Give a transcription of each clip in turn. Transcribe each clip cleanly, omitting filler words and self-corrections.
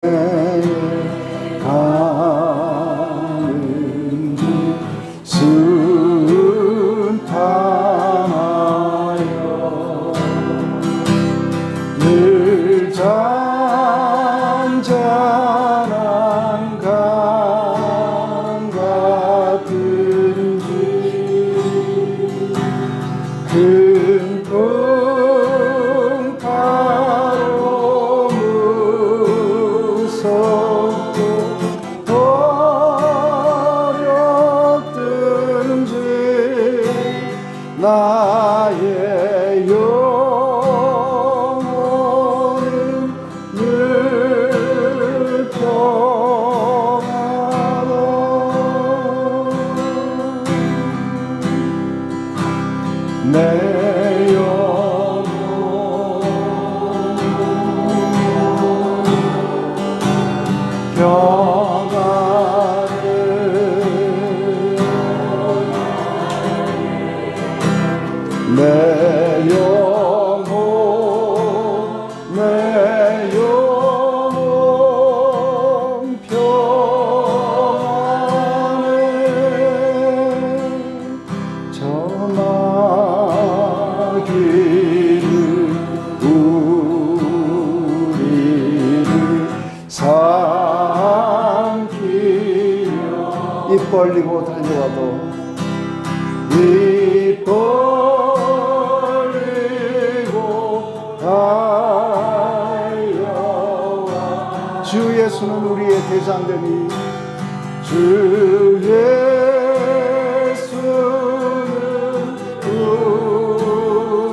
가는지 순탄하여 늘 잔잔한 강 같은지 큰 풍파로 무섭고 어렵든지 나의 영혼은 늘 평안하다. 내 영혼 평안해. 내 영혼 평안해. 전하기를 우리를 삼키며 입 벌리고 달려와도 입 벌리고 달려와 주 예수는 우리의 대장됨이 주 예수는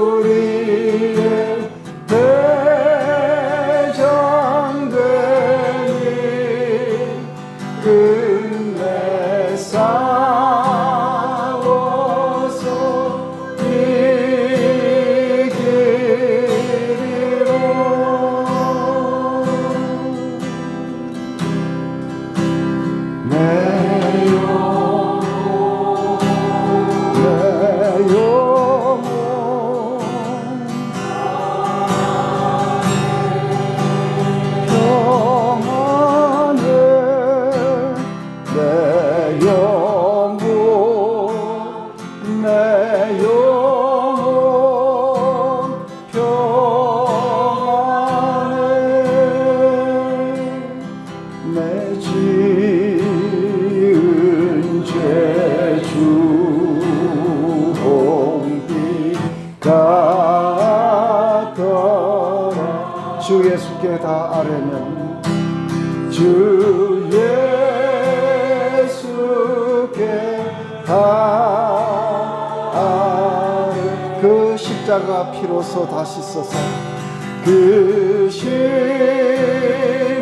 우리의 대장됨이 끝내 싸워서 이기리라. 내 영혼 평안해. 내 영혼 평안해. 내 지은 죄 주홍빛 같더라. 주 예수께 다 아뢰면 주 예수께 다 아뢰. 그 십자가 피로써 다시 써서 그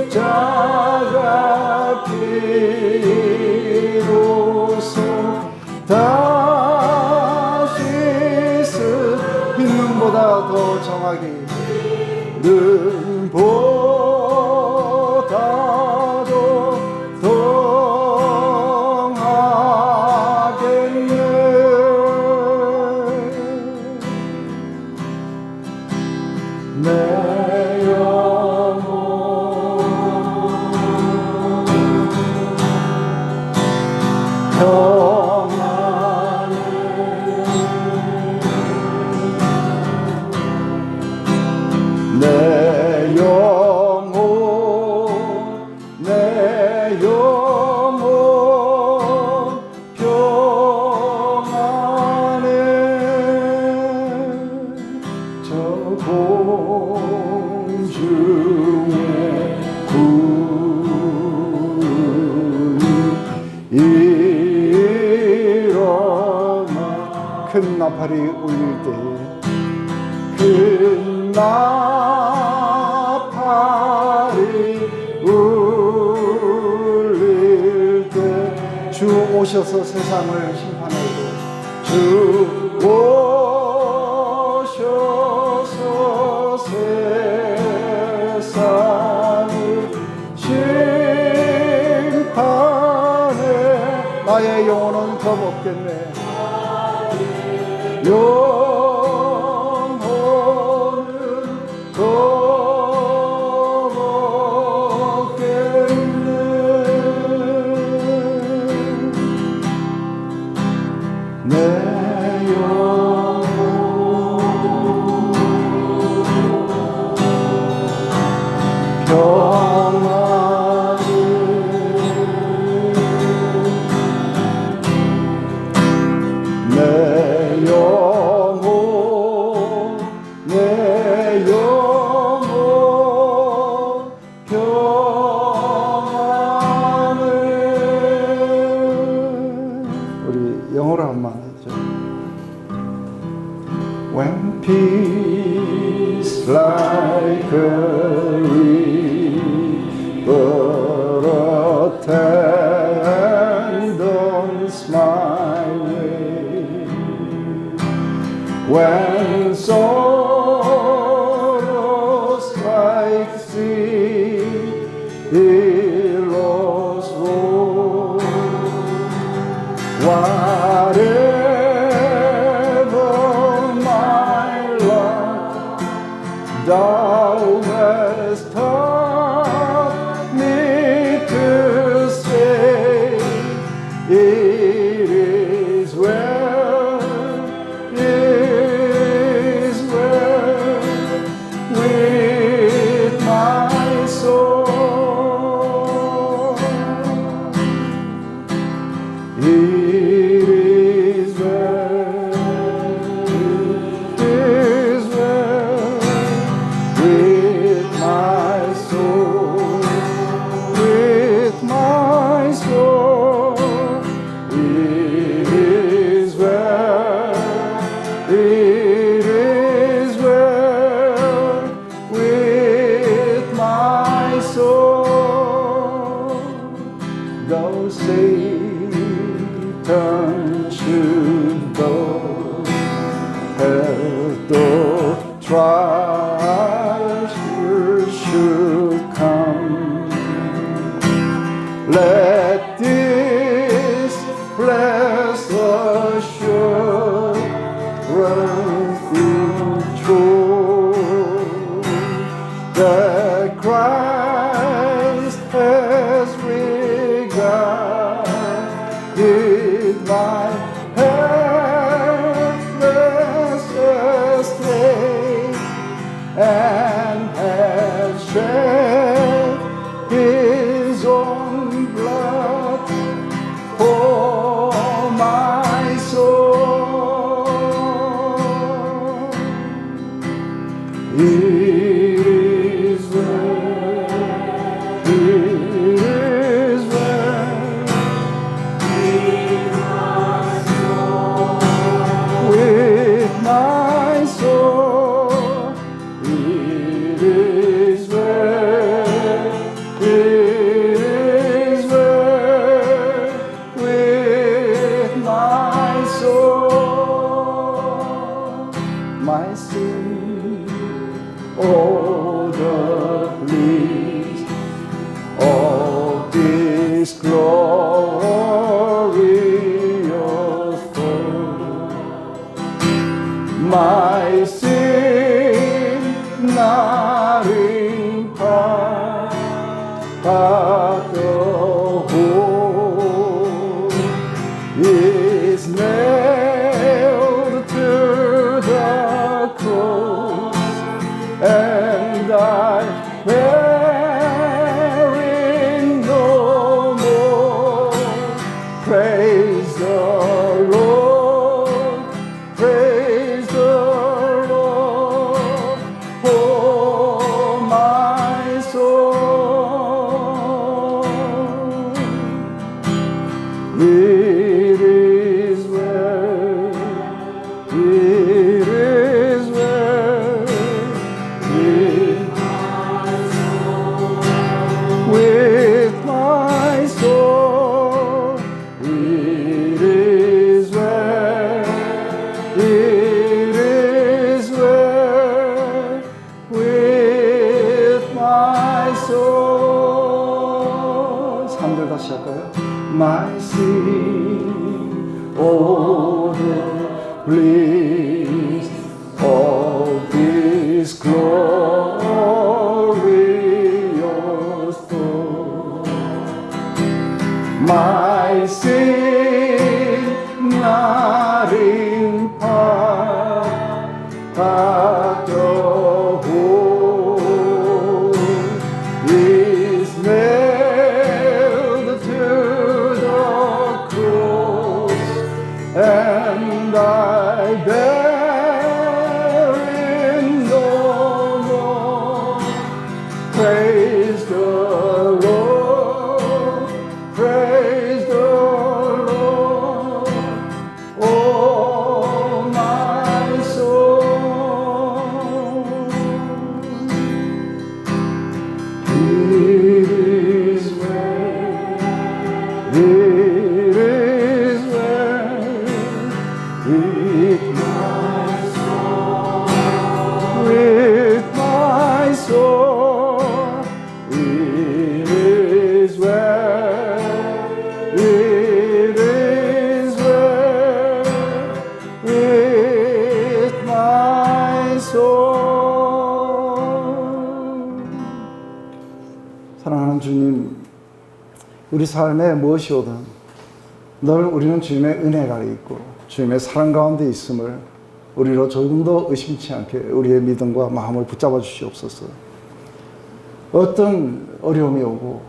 십자가 피로써 다시 믿음보다 더 정확히 눈보다도 동하겠네. 내 영혼 평안해. 내 영혼 평안해. 저 공중의 구름이 일어나 큰 나팔이 울릴 때에 큰 나팔이 울릴 때 주 오셔서 세상을 심판하고 주 오셔서 세상을 심판해. 나의 영혼은 겁없겠네. 영혼은 겁없겠네. 우리 영어로 한번 하죠. When peace like a river attends my way, when sorrows like sea billows roll, whatever my lot, thou hast taught me to say, it is well, it is well with my soul. It is well, it is well with my soul, with my soul. It is well, it is well with my soul. Though Satan should go, though trials should come, let this blessed assurance be true, that Christ has regarded my helpless estate and has shed His own blood for my soul. It is well, it is well with my soul. It is well, it is well with my soul. My sin, oh the bliss of this glorious thought. My sin not in part, but the whole is nailed to the cross, and I bearing no more. Praise the Lord, praise the Lord, for my soul. It is well, it is well with my soul. It is well, it is well with my soul. 3절 다시 할까요? My sin, oh the bliss of this glorious thought. My sin not in part, but the whole is nailed to the cross, and I bear in no more. Praise the 사랑하는 주님, 우리 삶에 무엇이 오든 늘 우리는 주님의 은혜가 있고 주님의 사랑 가운데 있음을 우리로 조금도 의심치 않게 우리의 믿음과 마음을 붙잡아 주시옵소서. 어떤 어려움이 오고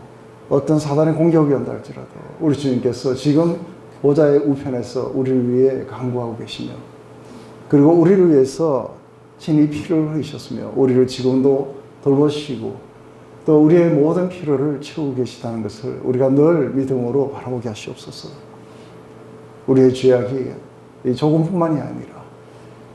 어떤 사단의 공격이 온다 할지라도 우리 주님께서 지금 보좌의 우편에서 우리를 위해 간구하고 계시며, 그리고 우리를 위해서 친히 피를 흘리셨으며 우리를 지금도 돌보시고 또 우리의 모든 필요를 채우고 계시다는 것을 우리가 늘 믿음으로 바라보게 하시옵소서. 우리의 죄악이 이 조금뿐만이 아니라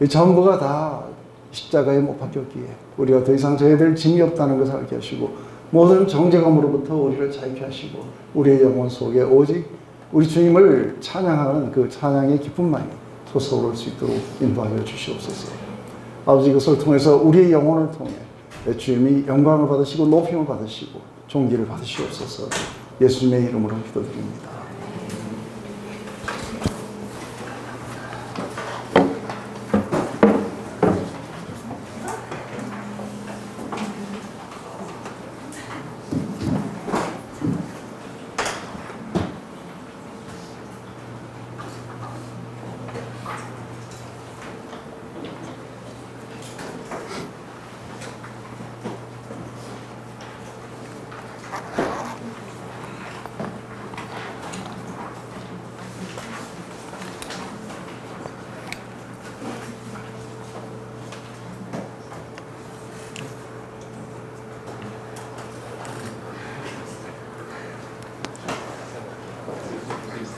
이 전부가 다 십자가에 못 박혔기에 우리가 더 이상 져야 될 짐이 없다는 것을 알게 하시고, 모든 정죄감으로부터 우리를 자유케 하시고 우리의 영혼 속에 오직 우리 주님을 찬양하는 그 찬양의 기쁨만이 솟아오를 수 있도록 인도하여 주시옵소서. 아버지, 이것을 통해서 우리의 영혼을 통해 주님이 영광을 받으시고 높임을 받으시고 존귀를 받으시옵소서. 예수님의 이름으로 기도드립니다.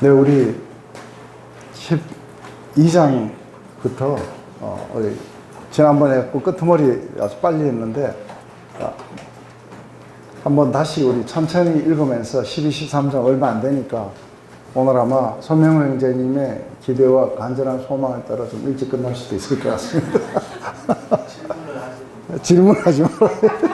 네, 우리 12장부터 지난번에 끄트머리 아주 빨리 했는데 한번 다시 우리 천천히 읽으면서 12, 13장 얼마 안 되니까 오늘 아마 손명호 형제님의 기대와 간절한 소망을 따라 좀 일찍 끝날 수도 있을 것 같습니다. 질문하지 말아요.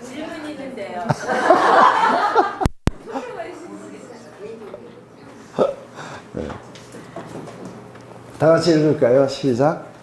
질문 있는데요. 네. 다 같이 읽을까요? 시작.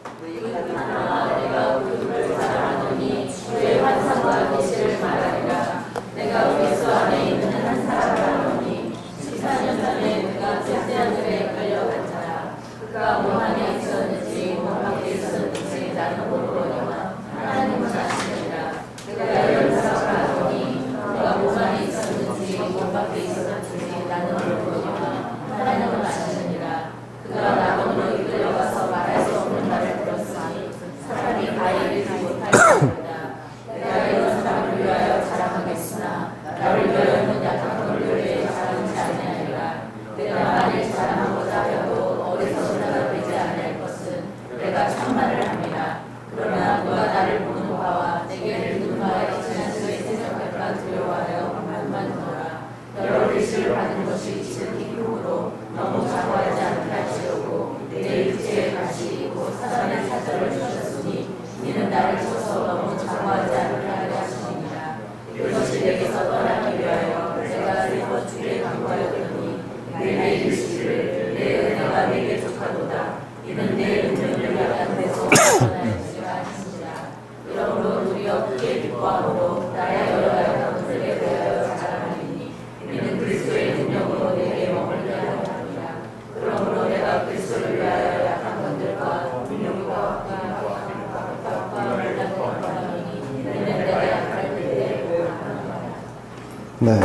네.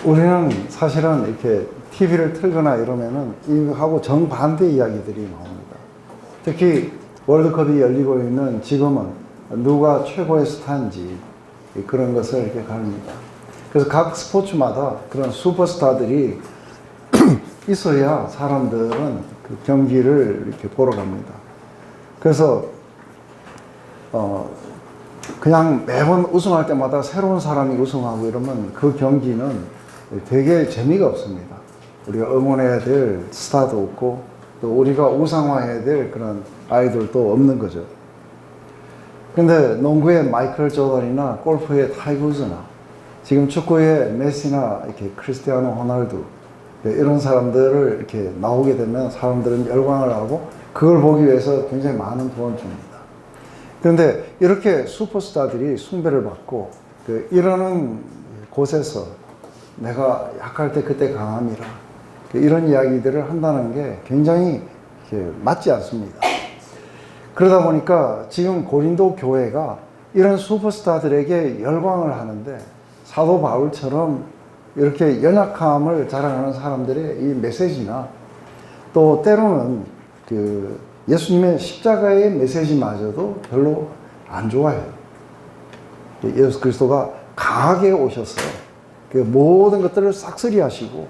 우리는 사실은 이렇게 TV를 틀거나 이러면은 이거하고 정반대 이야기들이 나옵니다. 특히 월드컵이 열리고 있는 지금은 누가 최고의 스타인지 그런 것을 이렇게 가릅니다. 그래서 각 스포츠마다 그런 슈퍼스타들이 있어야 사람들은 그 경기를 이렇게 보러 갑니다. 그래서 그냥 매번 우승할 때마다 새로운 사람이 우승하고 이러면 그 경기는 되게 재미가 없습니다. 우리가 응원해야 될 스타도 없고 또 우리가 우상화해야 될 그런 아이돌도 없는 거죠. 근데 농구의 마이클 조던이나 골프의 타이거 우즈나 지금 축구에 메시나 이렇게 크리스티아노 호날두 이런 사람들을 이렇게 나오게 되면 사람들은 열광을 하고 그걸 보기 위해서 굉장히 많은 돈을 줍니다. 그런데 이렇게 슈퍼스타들이 숭배를 받고 이러는 곳에서 내가 약할 때 그때 강함이라 이런 이야기들을 한다는 게 굉장히 맞지 않습니다. 그러다 보니까 지금 고린도 교회가 이런 슈퍼스타들에게 열광을 하는데 사도 바울처럼 이렇게 연약함을 자랑하는 사람들의 이 메시지나 또 때로는 예수님의 십자가의 메시지마저도 별로 안 좋아해요. 예수 그리스도가 강하게 오셔서 모든 것들을 싹쓸이 하시고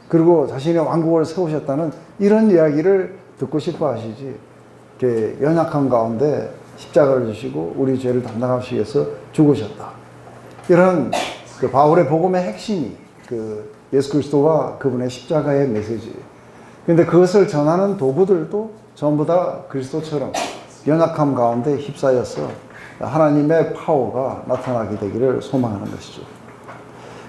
그리고 자신의 왕국을 세우셨다는 이런 이야기를 듣고 싶어 하시지 연약한 가운데 십자가를 주시고 우리 죄를 담당하시기 위해서 죽으셨다. 이런 바울의 복음의 핵심이 예수 그리스도와 그분의 십자가의 메시지. 근데 그것을 전하는 도구들도 전부 다 그리스도처럼 연약함 가운데 휩싸여서 하나님의 파워가 나타나게 되기를 소망하는 것이죠.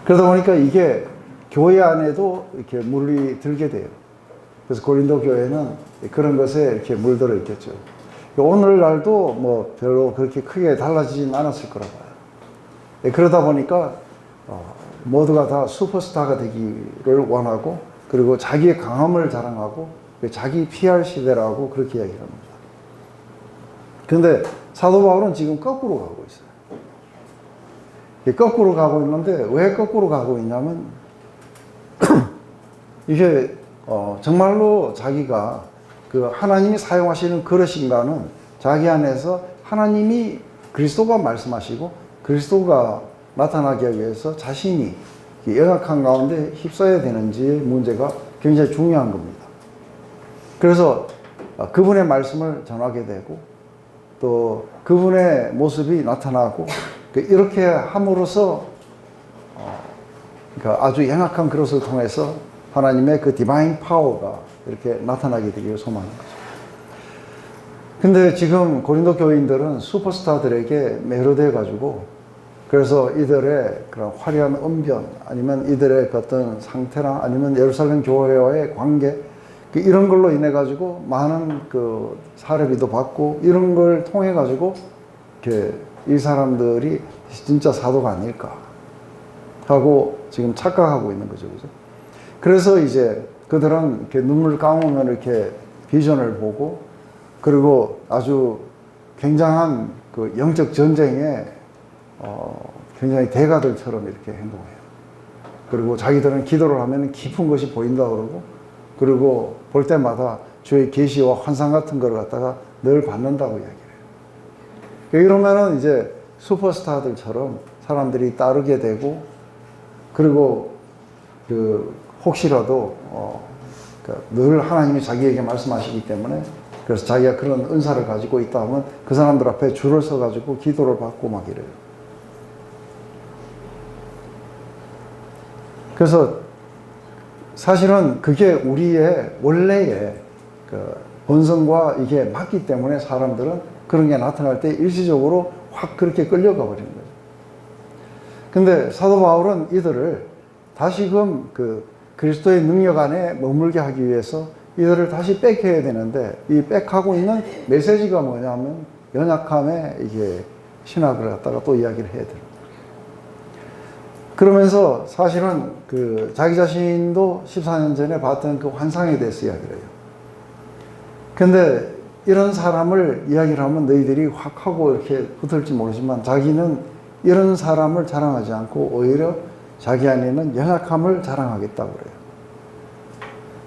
그러다 보니까 이게 교회 안에도 이렇게 물들게 돼요. 그래서 고린도 교회는 그런 것에 이렇게 물들어 있겠죠. 오늘날도 뭐 별로 그렇게 크게 달라지진 않았을 거라고 봐요. 그러다 보니까 모두가 다 슈퍼스타가 되기를 원하고 그리고 자기의 강함을 자랑하고 자기 PR 시대라고 그렇게 이야기를 합니다. 그런데 사도 바울은 지금 거꾸로 가고 있어요. 거꾸로 가고 있는데 왜 거꾸로 가고 있냐면 이게 정말로 자기가 하나님이 사용하시는 그릇인가는 자기 안에서 하나님이 그리스도가 말씀하시고 그리스도가 나타나기 위해서 자신이 연약한 가운데 휩싸여야 되는지의 문제가 굉장히 중요한 겁니다. 그래서 그분의 말씀을 전하게 되고 또 그분의 모습이 나타나고 이렇게 함으로써 그러니까 아주 연약한 그릇을 통해서 하나님의 그 디바인 파워가 이렇게 나타나게 되기를 소망하는 거죠. 근데 지금 고린도 교인들은 슈퍼스타들에게 매료되어 가지고 그래서 이들의 그런 화려한 언변 아니면 이들의 어떤 상태나 아니면 예루살렘 교회와의 관계 이런 걸로 인해 가지고 많은 사례비도 받고 이런 걸 통해 가지고 이렇게 이 사람들이 진짜 사도가 아닐까 하고 지금 착각하고 있는 거죠, 그죠? 그래서 이제 그들은 이렇게 눈물 감으면 이렇게 비전을 보고 그리고 아주 굉장한 영적 전쟁에 굉장히 대가들처럼 이렇게 행동해요. 그리고 자기들은 기도를 하면 깊은 것이 보인다 그러고 그리고 볼 때마다 주의 계시와 환상 같은 걸 갖다가 늘 받는다고 이야기를 해요. 이러면은 이제 슈퍼스타들처럼 사람들이 따르게 되고 그리고 혹시라도 늘 하나님이 자기에게 말씀하시기 때문에 그래서 자기가 그런 은사를 가지고 있다 하면 그 사람들 앞에 줄을 서 가지고 기도를 받고 막 이래요. 그래서 사실은 그게 우리의 원래의 본성과 이게 맞기 때문에 사람들은 그런 게 나타날 때 일시적으로 확 그렇게 끌려가 버리는 거죠. 근데 사도 바울은 이들을 다시금 그리스도의 능력 안에 머물게 하기 위해서 이들을 다시 백해야 되는데 이 백하고 있는 메시지가 뭐냐면 연약함에 이게 신학을 갖다가 또 이야기를 해야 돼요. 그러면서 사실은 자기 자신도 14년 전에 봤던 그 환상에 대해서 이야기를 해요. 근데 이런 사람을 이야기를 하면 너희들이 확 하고 이렇게 붙을지 모르지만 자기는 이런 사람을 자랑하지 않고 오히려 자기 안에는 연약함을 자랑하겠다고 그래요.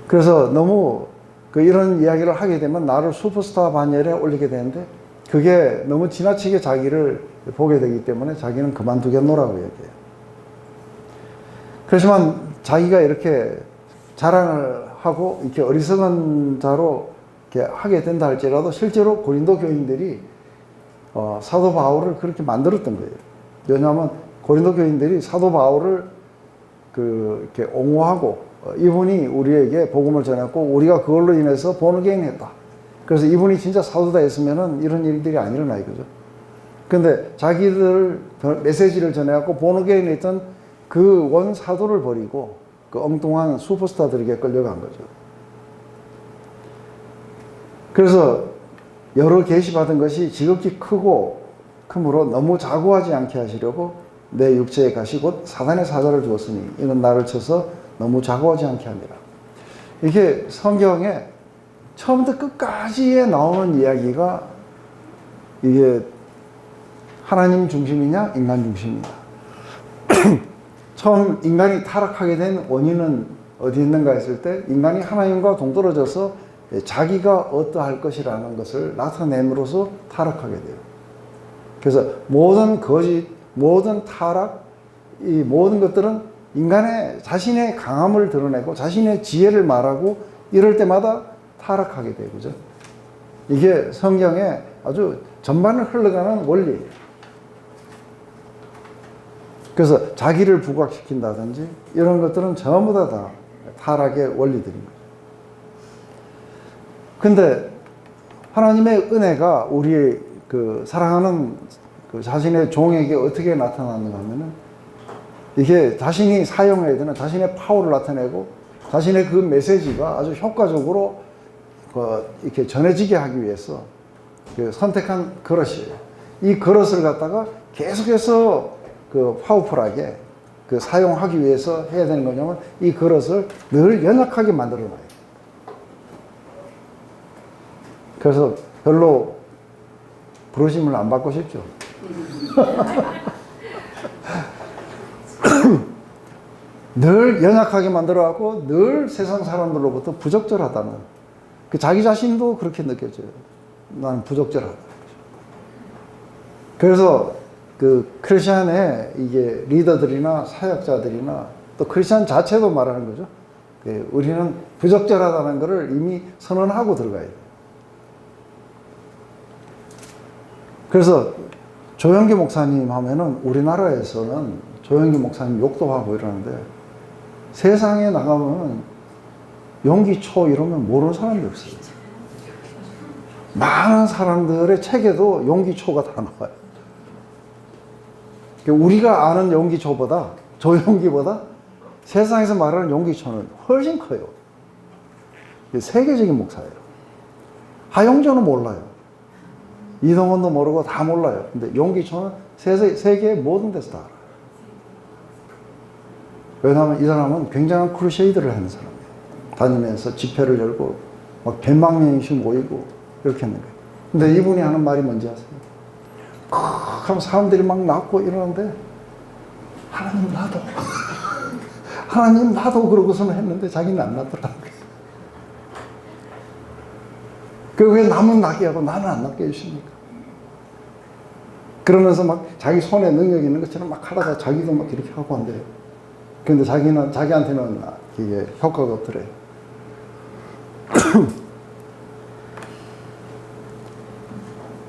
그래서 너무 이런 이야기를 하게 되면 나를 슈퍼스타 반열에 올리게 되는데 그게 너무 지나치게 자기를 보게 되기 때문에 자기는 그만두겠노라고 얘기해요. 그렇지만 자기가 이렇게 자랑을 하고 이렇게 어리석은 자로 이렇게 하게 된다 할지라도 실제로 고린도 교인들이 사도 바울을 그렇게 만들었던 거예요. 왜냐하면 고린도 교인들이 사도 바울을 이렇게 옹호하고 이분이 우리에게 복음을 전했고 우리가 그걸로 인해서 본어게인 했다. 그래서 이분이 진짜 사도다 했으면은 이런 일들이 안 일어나 이거죠. 근데 자기들 메시지를 전해갖고 본어게인 했던 그 원사도를 버리고 그 엉뚱한 슈퍼스타들에게 끌려간 거죠. 그래서 여러 계시받은 것이 지극히 크므로 너무 자고하지 않게 하시려고 내 육체의 가시 곧 사단의 사자를 주었으니 이는 나를 쳐서 너무 자고하지 않게 하니라. 이게 성경에 처음부터 끝까지에 나오는 이야기가 이게 하나님 중심이냐 인간 중심이냐. 처음 인간이 타락하게 된 원인은 어디 있는가 했을 때 인간이 하나님과 동떨어져서 자기가 어떠할 것이라는 것을 나타냄으로써 타락하게 돼요. 그래서 모든 거짓, 모든 타락, 이 모든 것들은 인간의 자신의 강함을 드러내고 자신의 지혜를 말하고 이럴 때마다 타락하게 돼요. 그죠? 이게 성경에 아주 전반을 흘러가는 원리예요. 그래서 자기를 부각시킨다든지 이런 것들은 전부 다 타락의 원리들인 거죠. 근데 하나님의 은혜가 우리 그 사랑하는 그 자신의 종에게 어떻게 나타나는가 하면은 이게 자신이 사용해야 되는 자신의 파워를 나타내고 자신의 그 메시지가 아주 효과적으로 이렇게 전해지게 하기 위해서 그 선택한 그릇이에요. 이 그릇을 갖다가 계속해서 그 파워풀하게 그 사용하기 위해서 해야 되는 거냐면 이 그릇을 늘 연약하게 만들어 놔요. 그래서 별로 부르심을 안 받고 싶죠. 늘 연약하게 만들어 갖고 늘 세상 사람들로부터 부적절하다는 그 자기 자신도 그렇게 느껴져요. 나는 부적절하다. 그래서 그 크리스천의 이게 리더들이나 사역자들이나 또 크리스천 자체도 말하는 거죠. 우리는 부적절하다는 것을 이미 선언하고 들어가야 돼요. 그래서 조영기 목사님 하면은 우리나라에서는 조영기 목사님 욕도 하고 이러는데 세상에 나가면 용기초 이러면 모르는 사람이 없어요. 많은 사람들의 책에도 용기초가 다 나와요. 우리가 아는 용기초보다 조용기보다 세상에서 말하는 용기초는 훨씬 커요. 세계적인 목사예요. 하용조는 몰라요. 이동원도 모르고 다 몰라요. 근데 용기초는 세계의 모든 데서 다 알아요. 왜냐하면 이 사람은 굉장한 크루세이드를 하는 사람이에요. 다니면서 집회를 열고 막 100만 명씩 모이고 이렇게 하는 거예요. 근데 이분이 하는 말이 뭔지 아세요? 하면 사람들이 막 낳고 이러는데 하나님 나도 하나님 나도 그러고서는 했는데 자기는 안 낳더라는 거예요. 그 왜 남은 낳게 하고 나는 안 낳게 해주십니까? 그러면서 막 자기 손에 능력이 있는 것처럼 막 하다가 자기도 막 이렇게 하고 한대요. 근데 자기한테는 이게 효과가 없더래요.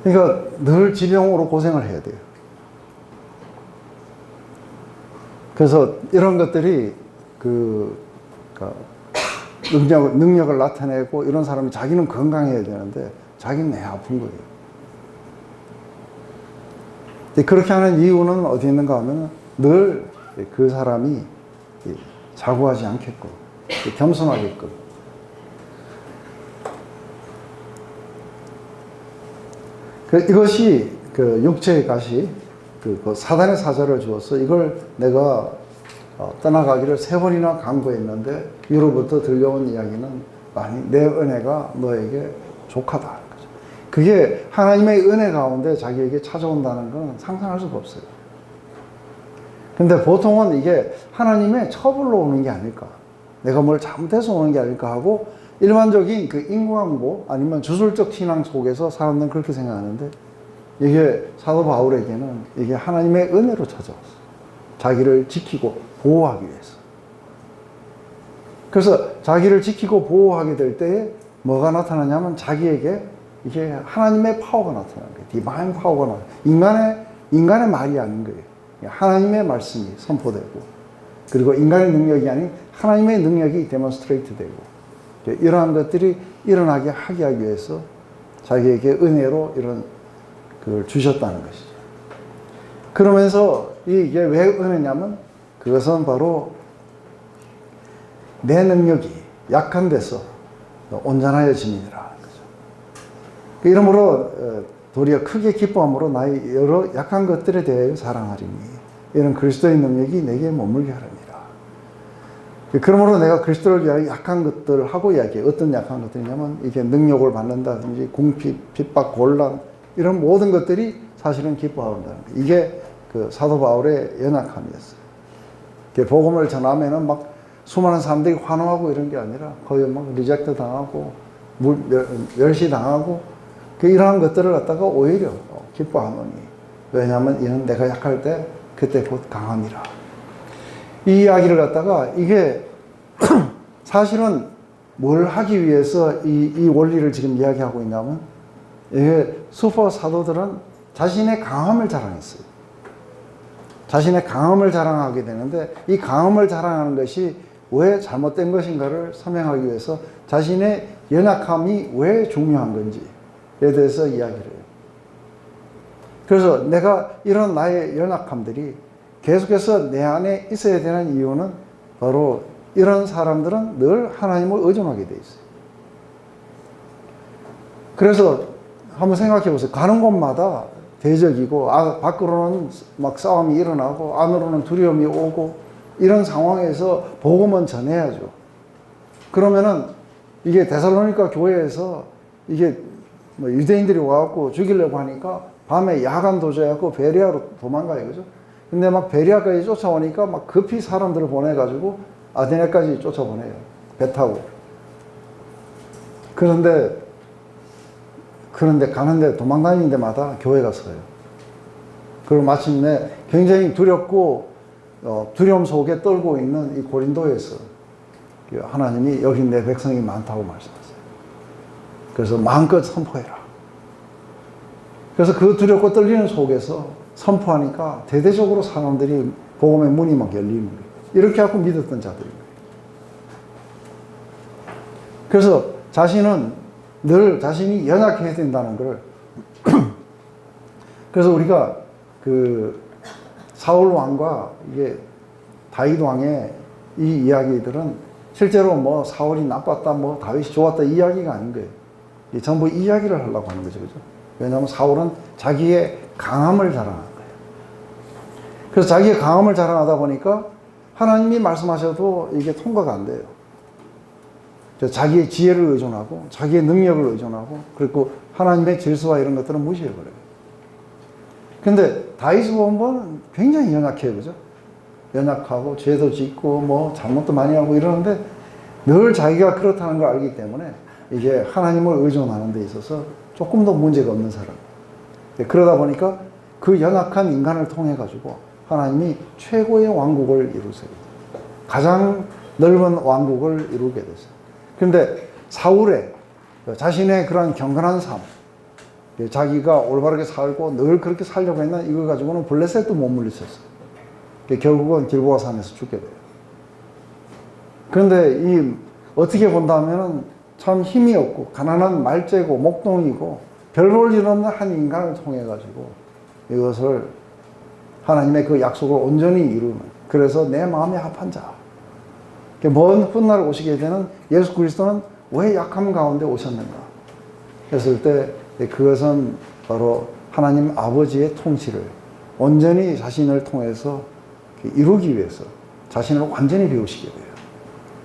그러니까 늘 지병으로 고생을 해야 돼요. 그래서 이런 것들이 능력을 나타내고 이런 사람이 자기는 건강해야 되는데 자기는 내 아픈 거예요. 그렇게 하는 이유는 어디 있는가 하면 늘 그 사람이 자고하지 않게끔 겸손하게끔 이것이 그 육체의 가시 그 사단의 사자를 주어서 이걸 내가 떠나가기를 3번이나 강구했는데 이로부터 들려온 이야기는 아니 내 은혜가 너에게 족하다. 그게 하나님의 은혜 가운데 자기에게 찾아온다는 건 상상할 수가 없어요. 근데 보통은 이게 하나님의 처벌로 오는 게 아닐까, 내가 뭘 잘못해서 오는 게 아닐까 하고 일반적인 그 인과응보 아니면 주술적 신앙 속에서 사람들은 그렇게 생각하는데 이게 사도 바울에게는 이게 하나님의 은혜로 찾아왔어. 자기를 지키고 보호하기 위해서. 그래서 자기를 지키고 보호하게 될 때에 뭐가 나타나냐면 자기에게 이게 하나님의 파워가 나타나는 거예요. 디바인 파워가 나타나요. 인간의 말이 아닌 거예요. 하나님의 말씀이 선포되고, 그리고 인간의 능력이 아닌 하나님의 능력이 데몬스트레이트 되고, 이러한 것들이 일어나게 하기 위해서 자기에게 은혜로 이런 걸 주셨다는 것이죠. 그러면서 이게 왜 은혜냐면 그것은 바로 내 능력이 약한 데서 온전하여짐이니라. 거죠. 이러므로 도리어 크게 기뻐함으로 나의 여러 약한 것들에 대하여 자랑하리니 이런 그리스도의 능력이 내게 머물게 하리니라. 그러므로 내가 그리스도를 위하여 약한 것들을 하고 이야기해요. 어떤 약한 것들이냐면 이게 능력을 받는다든지 궁핍, 핍박, 곤란 이런 모든 것들이 사실은 기뻐한다는 거예요. 이게 그 사도 바울의 연약함이었어요. 복음을 전하면은 막 수많은 사람들이 환호하고 이런 게 아니라 거의 막 리젝트 당하고 멸시 당하고 이러한 것들을 갖다가 오히려 기뻐하노니 왜냐하면 이는 내가 약할 때 그때 곧 강함이라. 이 이야기를 갖다가 이게 사실은 뭘 하기 위해서 이 원리를 지금 이야기하고 있냐면 이게 슈퍼 사도들은 자신의 강함을 자랑했어요. 자신의 강함을 자랑하게 되는데 이 강함을 자랑하는 것이 왜 잘못된 것인가를 설명하기 위해서 자신의 연약함이 왜 중요한 건지에 대해서 이야기를 해요. 그래서 내가 이런 나의 연약함들이 계속해서 내 안에 있어야 되는 이유는 바로 이런 사람들은 늘 하나님을 의존하게 돼 있어요. 그래서 한번 생각해 보세요. 가는 곳마다 대적이고 밖으로는 막 싸움이 일어나고 안으로는 두려움이 오고 이런 상황에서 복음은 전해야죠. 그러면은 이게 데살로니가 교회에서 이게 뭐 유대인들이 와갖고 죽이려고 하니까 밤에 야간 도주해갖고 베레아로 도망가요. 그죠? 근데 막 베레아까지 쫓아오니까 막 급히 사람들을 보내가지고 아테네까지 쫓아보내요. 배 타고. 그런데 가는데 도망다니는 데마다 교회가 서요. 그리고 마침내 굉장히 두렵고 두려움 속에 떨고 있는 이 고린도에서 하나님이 여기 내 백성이 많다고 말씀하세요. 그래서 마음껏 선포해라. 그래서 그 두렵고 떨리는 속에서 선포하니까 대대적으로 사람들이 복음의 문이 막 열리는 거예요. 이렇게 하고 믿었던 자들입니다. 그래서 자신은 늘 자신이 연약해야 된다는 걸 그래서 우리가 그 사울 왕과 이게 다윗 왕의 이 이야기들은 실제로 뭐 사울이 나빴다, 뭐 다윗이 좋았다 이 이야기가 아닌 거예요. 전부 이야기를 하려고 하는 거죠, 그죠? 왜냐하면 사울은 자기의 강함을 자랑한 거예요. 그래서 자기의 강함을 자랑하다 보니까 하나님이 말씀하셔도 이게 통과가 안 돼요. 자기의 지혜를 의존하고 자기의 능력을 의존하고 그리고 하나님의 질서와 이런 것들은 무시해버려요. 근데 다윗을 보면 굉장히 연약해요. 그죠? 연약하고 죄도 짓고 뭐 잘못도 많이 하고 이러는데 늘 자기가 그렇다는 걸 알기 때문에 이게 하나님을 의존하는 데 있어서 조금 더 문제가 없는 사람. 그러다 보니까 그 연약한 인간을 통해 가지고 하나님이 최고의 왕국을 이루세요. 가장 넓은 왕국을 이루게 됐어요. 그런데 사울의 자신의 그런 경건한 삶, 자기가 올바르게 살고 늘 그렇게 살려고 했나 이거 가지고는 블레셋도 못 물리쳤어요. 결국은 길보아 산에서 죽게 돼요. 그런데 어떻게 본다면은 참 힘이 없고 가난한 말재고 목동이고 별 볼 일 없는 한 인간을 통해 가지고 이것을 하나님의 그 약속을 온전히 이루는, 그래서 내 마음에 합한 자, 먼 훗날 오시게 되는 예수 그리스도는 왜 약함 가운데 오셨는가 했을 때 그것은 바로 하나님 아버지의 통치를 온전히 자신을 통해서 이루기 위해서 자신을 완전히 비우시게 돼요.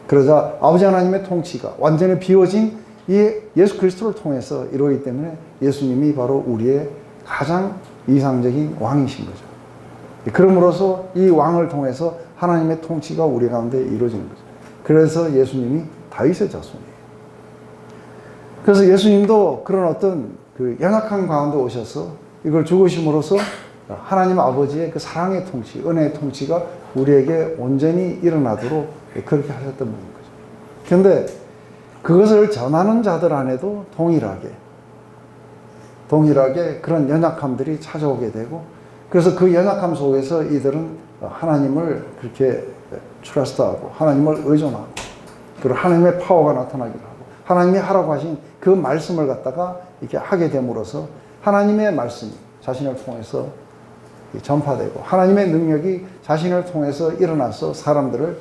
그러자 아버지 하나님의 통치가 완전히 비워진 이 예수 그리스도를 통해서 이루어지기 때문에 예수님이 바로 우리의 가장 이상적인 왕이신 거죠. 그럼으로써 이 왕을 통해서 하나님의 통치가 우리 가운데 이루어지는 거죠. 그래서 예수님이 다윗의 자손이에요. 그래서 예수님도 그런 어떤 그 연약한 가운데 오셔서 이걸 죽으심으로써 하나님 아버지의 그 사랑의 통치, 은혜의 통치가 우리에게 온전히 일어나도록 그렇게 하셨던 분인 거죠. 그런데 그것을 전하는 자들 안에도 동일하게 그런 연약함들이 찾아오게 되고, 그래서 그 연약함 속에서 이들은 하나님을 그렇게 트러스트하고 하나님을 의존하고 그리고 하나님의 파워가 나타나기도 하고 하나님이 하라고 하신 그 말씀을 갖다가 이렇게 하게 됨으로써 하나님의 말씀이 자신을 통해서 전파되고 하나님의 능력이 자신을 통해서 일어나서 사람들을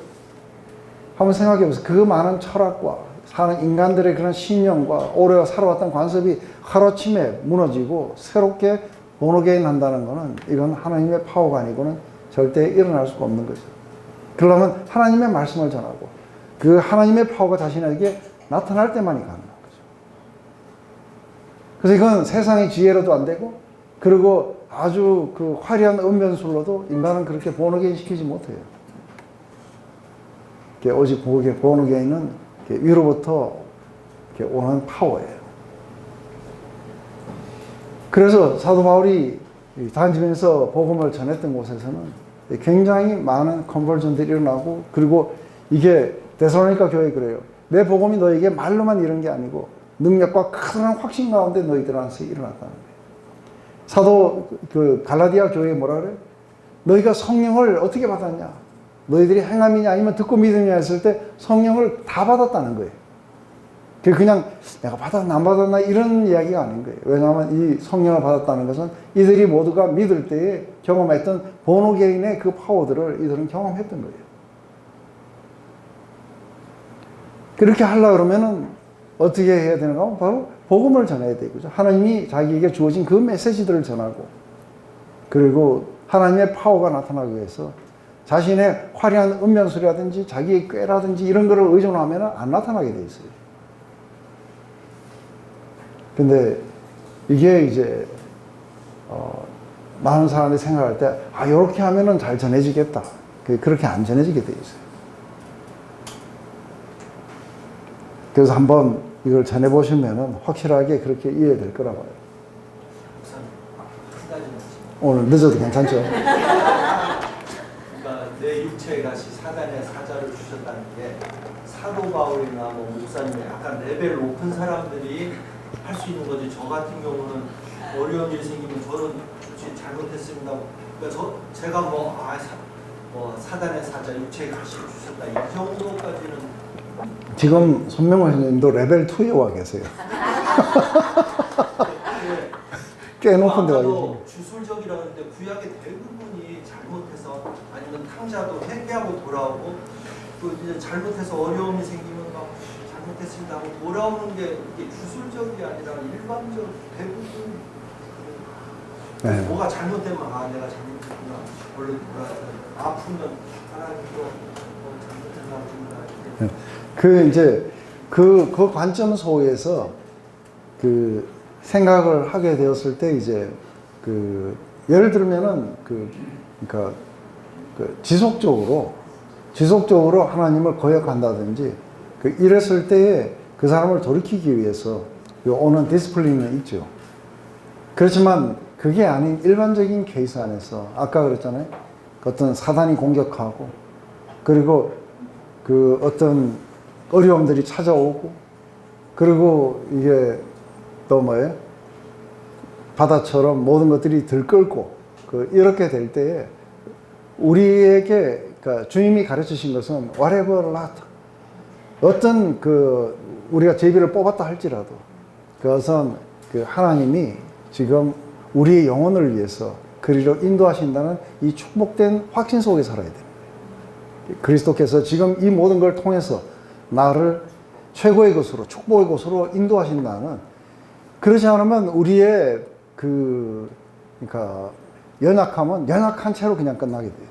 한번 생각해 보세요. 그 많은 철학과 사는 인간들의 그런 신념과 오래 살아왔던 관습이 하루아침에 무너지고 새롭게 본어게인 한다는 것은 이건 하나님의 파워가 아니고는 절대 일어날 수가 없는 거죠. 그러려면 하나님의 말씀을 전하고 그 하나님의 파워가 자신에게 나타날 때만이 가능한 거죠. 그래서 이건 세상의 지혜로도 안 되고 그리고 아주 그 화려한 언변술로도 인간은 그렇게 본어게인 시키지 못해요. 오직 본어게인은 위로부터 오는 파워예요. 그래서 사도 바울이 다니면서 복음을 전했던 곳에서는 굉장히 많은 컨버전들이 일어나고 그리고 이게 데살로니가 교회 그래요. 내 복음이 너에게 말로만 이런 게 아니고 능력과 큰 확신 가운데 너희들한테 일어났다는 거예요. 사도 그 갈라디아 교회에 뭐라 그래요? 너희가 성령을 어떻게 받았냐? 너희들이 행함이냐 아니면 듣고 믿으냐 했을 때 성령을 다 받았다는 거예요. 그냥 내가 받았나 안 받았나 이런 이야기가 아닌 거예요. 왜냐하면 이 성령을 받았다는 것은 이들이 모두가 믿을 때에 경험했던 본어게인의 그 파워들을 이들은 경험했던 거예요. 그렇게 하려고 그러면은 어떻게 해야 되는가? 바로 복음을 전해야 되고요. 하나님이 자기에게 주어진 그 메시지들을 전하고 그리고 하나님의 파워가 나타나기 위해서 자신의 화려한 은면술이라든지 자기의 꾀라든지 이런 거를 의존하면 안 나타나게 돼 있어요. 근데 이게 이제 많은 사람들이 생각할 때 이렇게 하면은 잘 전해지겠다. 그렇게 안 전해지게 돼 있어요. 그래서 한번 이걸 전해보시면은 확실하게 그렇게 이해될 거라고 봐요. 오늘 늦어도 괜찮죠? 그러니까 내 육체가 사단의 사자를 주셨다는 게 사도 바울이나 뭐 목사님 약간 레벨 높은 사람들이 할 수 있는 거지. 저 같은 경우는 어려운 일이 생기면 저는 잘못했습니다. 그러니까 제가 사단의 사자 육체의 가시를 주셨다 이 정도까지는 지금 손명호 선생님도 레벨 2에 와 계세요. 꽤 높은 데가 계세요. 주술적이라는데 구약의 대부분이 잘못해서 아니면 탕자도 회개하고 돌아오고 또 이제 잘못해서 어려움이 생기면 막 잘못했습니다 하고 돌아오는 게 이게 주술적이 아니라 일반적 대부분 네. 뭐가 잘못되면 내가 잘못했구나 원래 돌아야 돼. 아프면 하나님도 잘못했나 보다. 그 이제 그 관점 속에서 그 생각을 하게 되었을 때 이제 그 예를 들면은 그러니까 지속적으로 하나님을 거역한다든지 이랬을 때에 그 사람을 돌이키기 위해서 오는 디스플레이는 있죠. 그렇지만 그게 아닌 일반적인 케이스 안에서 아까 그랬잖아요. 어떤 사단이 공격하고 그리고 그 어떤 어려움들이 찾아오고 그리고 이게 또 뭐예요? 바다처럼 모든 것들이 들끓고 이렇게 될 때에 우리에게 그러니까 주님이 가르치신 것은 whatever not 어떤 우리가 제비를 뽑았다 할지라도 그것은 하나님이 지금 우리의 영혼을 위해서 그리로 인도하신다는 이 축복된 확신 속에 살아야 됩니다. 그리스도께서 지금 이 모든 걸 통해서 나를 최고의 것으로 축복의 것으로 인도하신다는 그렇지 않으면 우리의 그러니까 연약함은 연약한 채로 그냥 끝나게 돼요.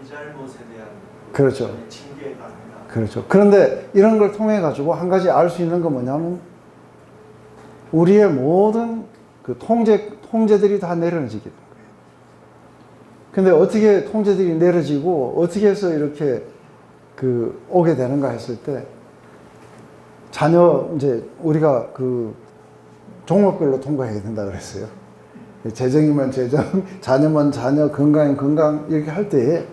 잘못에 대한 그렇죠. 징계가 아니라. 그렇죠. 그런데 이런 걸 통해 가지고 한 가지 알 수 있는 건 뭐냐면 우리의 모든 그 통제들이 다 내려지게 돼요. 근데 어떻게 통제들이 내려지고 어떻게 해서 이렇게 오게 되는가 했을 때 자녀 이제 우리가 종목별로 통과해야 된다 그랬어요. 재정이면 재정, 자녀면 자녀, 건강이면 건강 이렇게 할 때에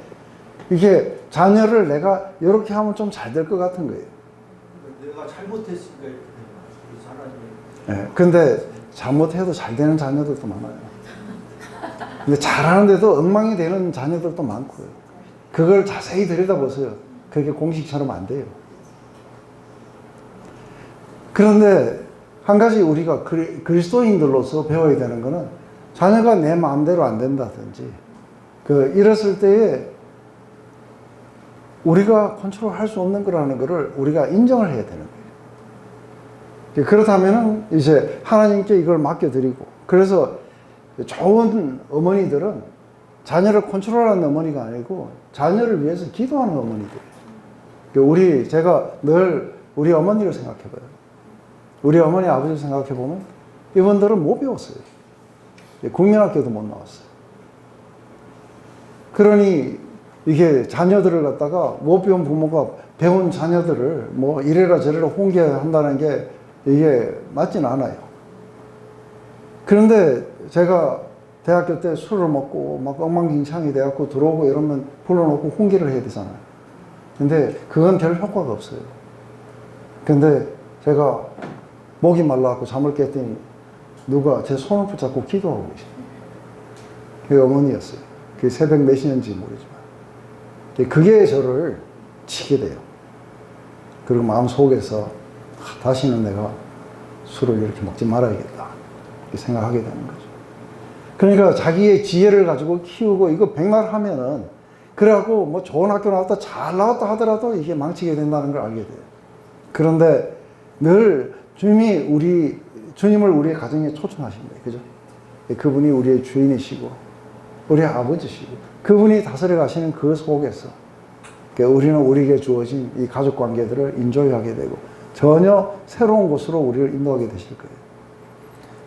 이게 자녀를 내가 이렇게 하면 좀 잘 될 것 같은 거예요. 내가 잘못했으니까 이렇게 되는 거지. 네, 근데 잘못해도 잘 되는 자녀들도 많아요. 근데 잘하는데도 엉망이 되는 자녀들도 많고요. 그걸 자세히 들여다보세요. 그게 공식처럼 안 돼요. 그런데 한 가지 우리가 그리스도인들로서 배워야 되는 거는 자녀가 내 마음대로 안 된다든지, 이랬을 때에 우리가 컨트롤 할 수 없는 거라는 거를 우리가 인정을 해야 되는 거예요. 그렇다면은 이제 하나님께 이걸 맡겨드리고, 그래서 좋은 어머니들은 자녀를 컨트롤하는 어머니가 아니고 자녀를 위해서 기도하는 어머니들. 제가 늘 우리 어머니를 생각해봐요. 우리 어머니 아버지를 생각해보면 이분들은 못 배웠어요. 국민학교도 못 나왔어요. 그러니 이게 자녀들을 갖다가 못 배운 부모가 배운 자녀들을 뭐 이래라 저래라 홍계한다는 게 이게 맞지는 않아요. 그런데 제가 대학교 때 술을 먹고 막 엉망진창이 돼갖고 들어오고 이러면 불러놓고 홍기를 해야 되잖아요. 근데 그건 별 효과가 없어요. 근데 제가 목이 말라갖고 잠을 깼더니 누가 제 손을 붙잡고 기도하고 계시네요. 그게 어머니였어요. 그게 새벽 몇 시인지 모르지만. 그게 저를 치게 돼요. 그리고 마음속에서 다시는 내가 술을 이렇게 먹지 말아야겠다 이렇게 생각하게 되는 거죠. 그러니까 자기의 지혜를 가지고 키우고 이거 백날 하면은 그래갖고 뭐 좋은 학교 나왔다 잘 나왔다 하더라도 이게 망치게 된다는 걸 알게 돼요. 그런데 늘 주님을 우리의 가정에 초청하신 거예요. 그죠? 그분이 우리의 주인이시고 우리의 아버지시고 그분이 다스려 가시는 그 속에서 우리는 우리에게 주어진 이 가족 관계들을 인조하게 되고 전혀 새로운 곳으로 우리를 인도하게 되실 거예요.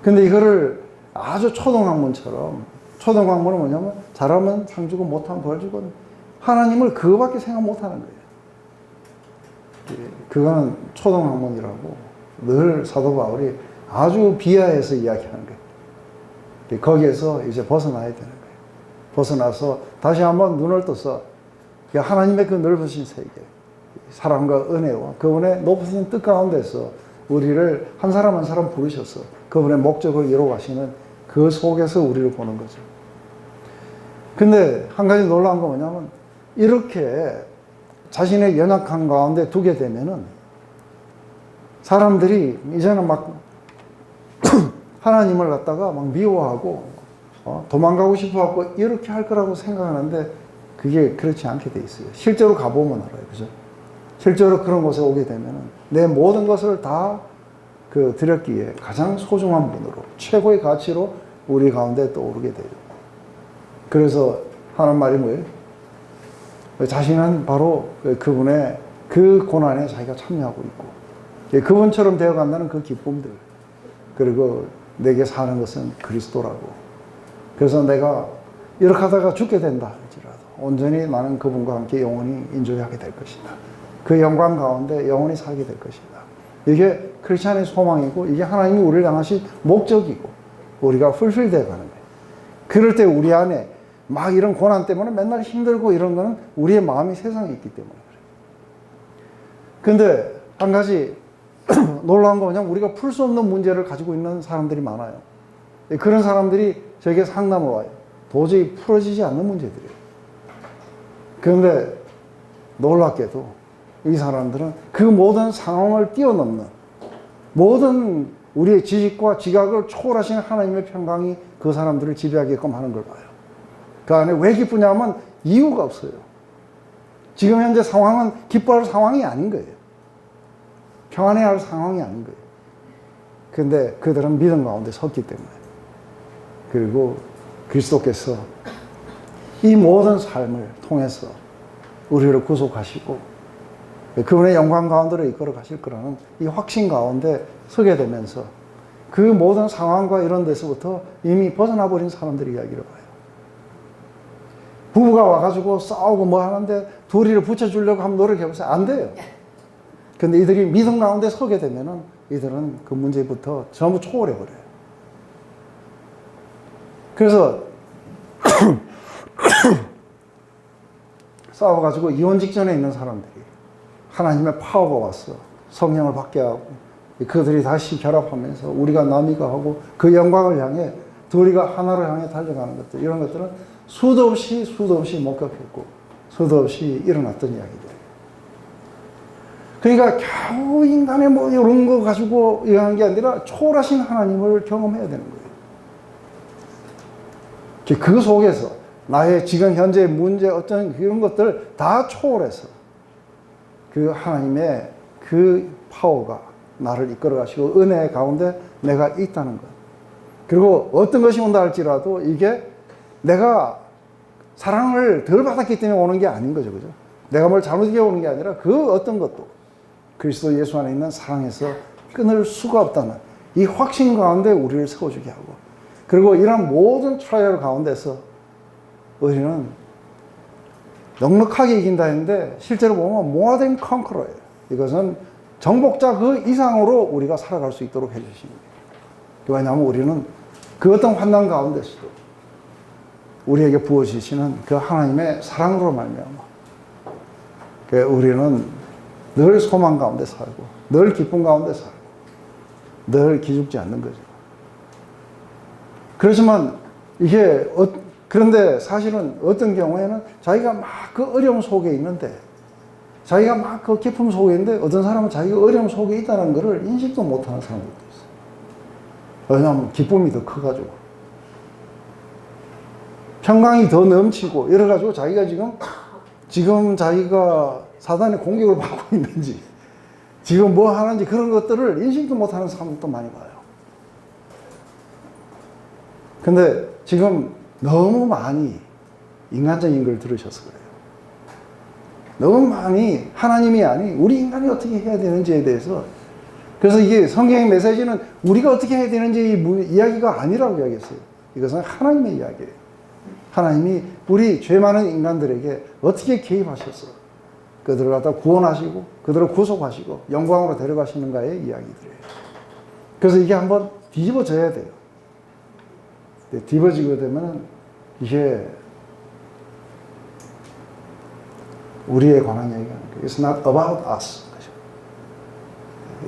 근데 이거를 아주 초등학문처럼, 초등학문은 뭐냐면 잘하면 상 주고 못하면 벌 주고 하나님을 그거밖에 생각 못하는 거예요. 그거는 초등학문이라고 늘 사도 바울이 아주 비하해서 이야기하는 거예요. 거기에서 이제 벗어나야 되는 거예요. 벗어나서 다시 한번 눈을 떠서 하나님의 그 넓으신 세계, 사랑과 은혜와 그분의 높으신 뜻 가운데서 우리를 한 사람 한 사람 부르셔서 그분의 목적을 이루어 가시는 그 속에서 우리를 보는 거죠. 근데 한 가지 놀라운 건 뭐냐면 이렇게 자신의 연약한 가운데 두게 되면은 사람들이 이제는 막 하나님을 갖다가 막 미워하고 도망가고 싶어하고 이렇게 할 거라고 생각하는데 그게 그렇지 않게 돼 있어요. 실제로 가보면 알아요. 그죠? 실제로 그런 곳에 오게 되면은 내 모든 것을 다 드렸기에 가장 소중한 분으로 최고의 가치로 우리 가운데 떠오르게 돼요. 그래서 하는 말이 뭐예요? 자신은 바로 그분의 그 고난에 자기가 참여하고 있고 그분처럼 되어간다는 그 기쁨들 그리고 내게 사는 것은 그리스도라고 그래서 내가 이렇게 하다가 죽게 된다 할지라도 온전히 나는 그분과 함께 영원히 인조하게 될 것이다. 그 영광 가운데 영원히 살게 될 것이다. 이게 크리스찬의 소망이고 이게 하나님이 우리를 향하신 목적이고 우리가 풀필되어 가는 거예요. 그럴 때 우리 안에 막 이런 고난 때문에 맨날 힘들고 이런 거는 우리의 마음이 세상에 있기 때문에 그래요. 근데 한 가지 놀라운 거 뭐냐면 우리가 풀 수 없는 문제를 가지고 있는 사람들이 많아요. 그런 사람들이 저에게 상담을 와요. 도저히 풀어지지 않는 문제들이에요. 그런데 놀랍게도 이 사람들은 그 모든 상황을 뛰어넘는 모든 우리의 지식과 지각을 초월하시는 하나님의 평강이 그 사람들을 지배하게끔 하는 걸 봐요. 그 안에 왜 기쁘냐면 이유가 없어요. 지금 현재 상황은 기뻐할 상황이 아닌 거예요. 평안해야 할 상황이 아닌 거예요. 그런데 그들은 믿음 가운데 섰기 때문에 그리고 그리스도께서 이 모든 삶을 통해서 우리를 구속하시고 그분의 영광 가운데로 이끌어 가실 거라는 이 확신 가운데 서게 되면서 그 모든 상황과 이런 데서부터 이미 벗어나 버린 사람들의 이야기를 봐요. 부부가 와가지고 싸우고 뭐 하는데 둘이를 붙여주려고 하면 노력해보세요. 안 돼요. 근데 이들이 믿음 가운데 서게 되면은 이들은 그 문제부터 전부 초월해버려요. 그래서 싸워가지고 이혼 직전에 있는 사람들이 하나님의 파워가 왔어. 성령을 받게 하고 그들이 다시 결합하면서 우리가 남이가 하고 그 영광을 향해 둘이가 하나로 향해 달려가는 것들 이런 것들은 수도 없이 목격했고 수도 없이 일어났던 이야기들이에요. 그러니까 겨우 인간의 뭐 이런 거 가지고 이러는 게 아니라 초월하신 하나님을 경험해야 되는 거예요. 그 속에서 나의 지금 현재 문제 어떤 그런 것들 다 초월해서 그 하나님의 그 파워가 나를 이끌어 가시고 은혜 가운데 내가 있다는 것. 그리고 어떤 것이 온다 할지라도 이게 내가 사랑을 덜 받았기 때문에 오는 게 아닌 거죠. 그죠? 내가 뭘 잘못하게 오는 게 아니라 그 어떤 것도 그리스도 예수 안에 있는 사랑에서 끊을 수가 없다는 이 확신 가운데 우리를 세워주게 하고, 그리고 이런 모든 트라이얼 가운데서 우리는 넉넉하게 이긴다 했는데 실제로 보면 more than conqueror예요. 이것은 정복자 그 이상으로 우리가 살아갈 수 있도록 해주십니다. 왜냐하면 우리는 그 어떤 환난 가운데서도 우리에게 부어주시는 그 하나님의 사랑으로 말미암아 우리는 늘 소망 가운데 살고 늘 기쁨 가운데 살고 늘 기죽지 않는 거죠. 그렇지만 이게 그런데 사실은 어떤 경우에는 자기가 막 그 어려움 속에 있는데, 자기가 막 그 기쁨 속에 있는데 어떤 사람은 자기가 어려움 속에 있다는 것을 인식도 못하는 사람들도 있어요. 왜냐하면 기쁨이 더 커가지고 평강이 더 넘치고 이래가지고 자기가 지금 자기가 사단의 공격을 받고 있는지 지금 뭐 하는지 그런 것들을 인식도 못하는 사람들도 많이 봐요. 근데 지금 너무 많이 인간적인 걸 들으셔서 그래요. 너무 많이 하나님이 아닌 우리 인간이 어떻게 해야 되는지에 대해서. 그래서 이게 성경의 메시지는 우리가 어떻게 해야 되는지 이야기가 아니라고 이야기했어요. 이것은 하나님의 이야기예요. 하나님이 우리 죄 많은 인간들에게 어떻게 개입하셔서 그들을 갖다 구원하시고 그들을 구속하시고 영광으로 데려가시는가의 이야기들이에요. 그래서 이게 한번 뒤집어져야 돼요. 뒤집어지게 되면 이게 우리에 관한 얘기가 아니고 It's not about us.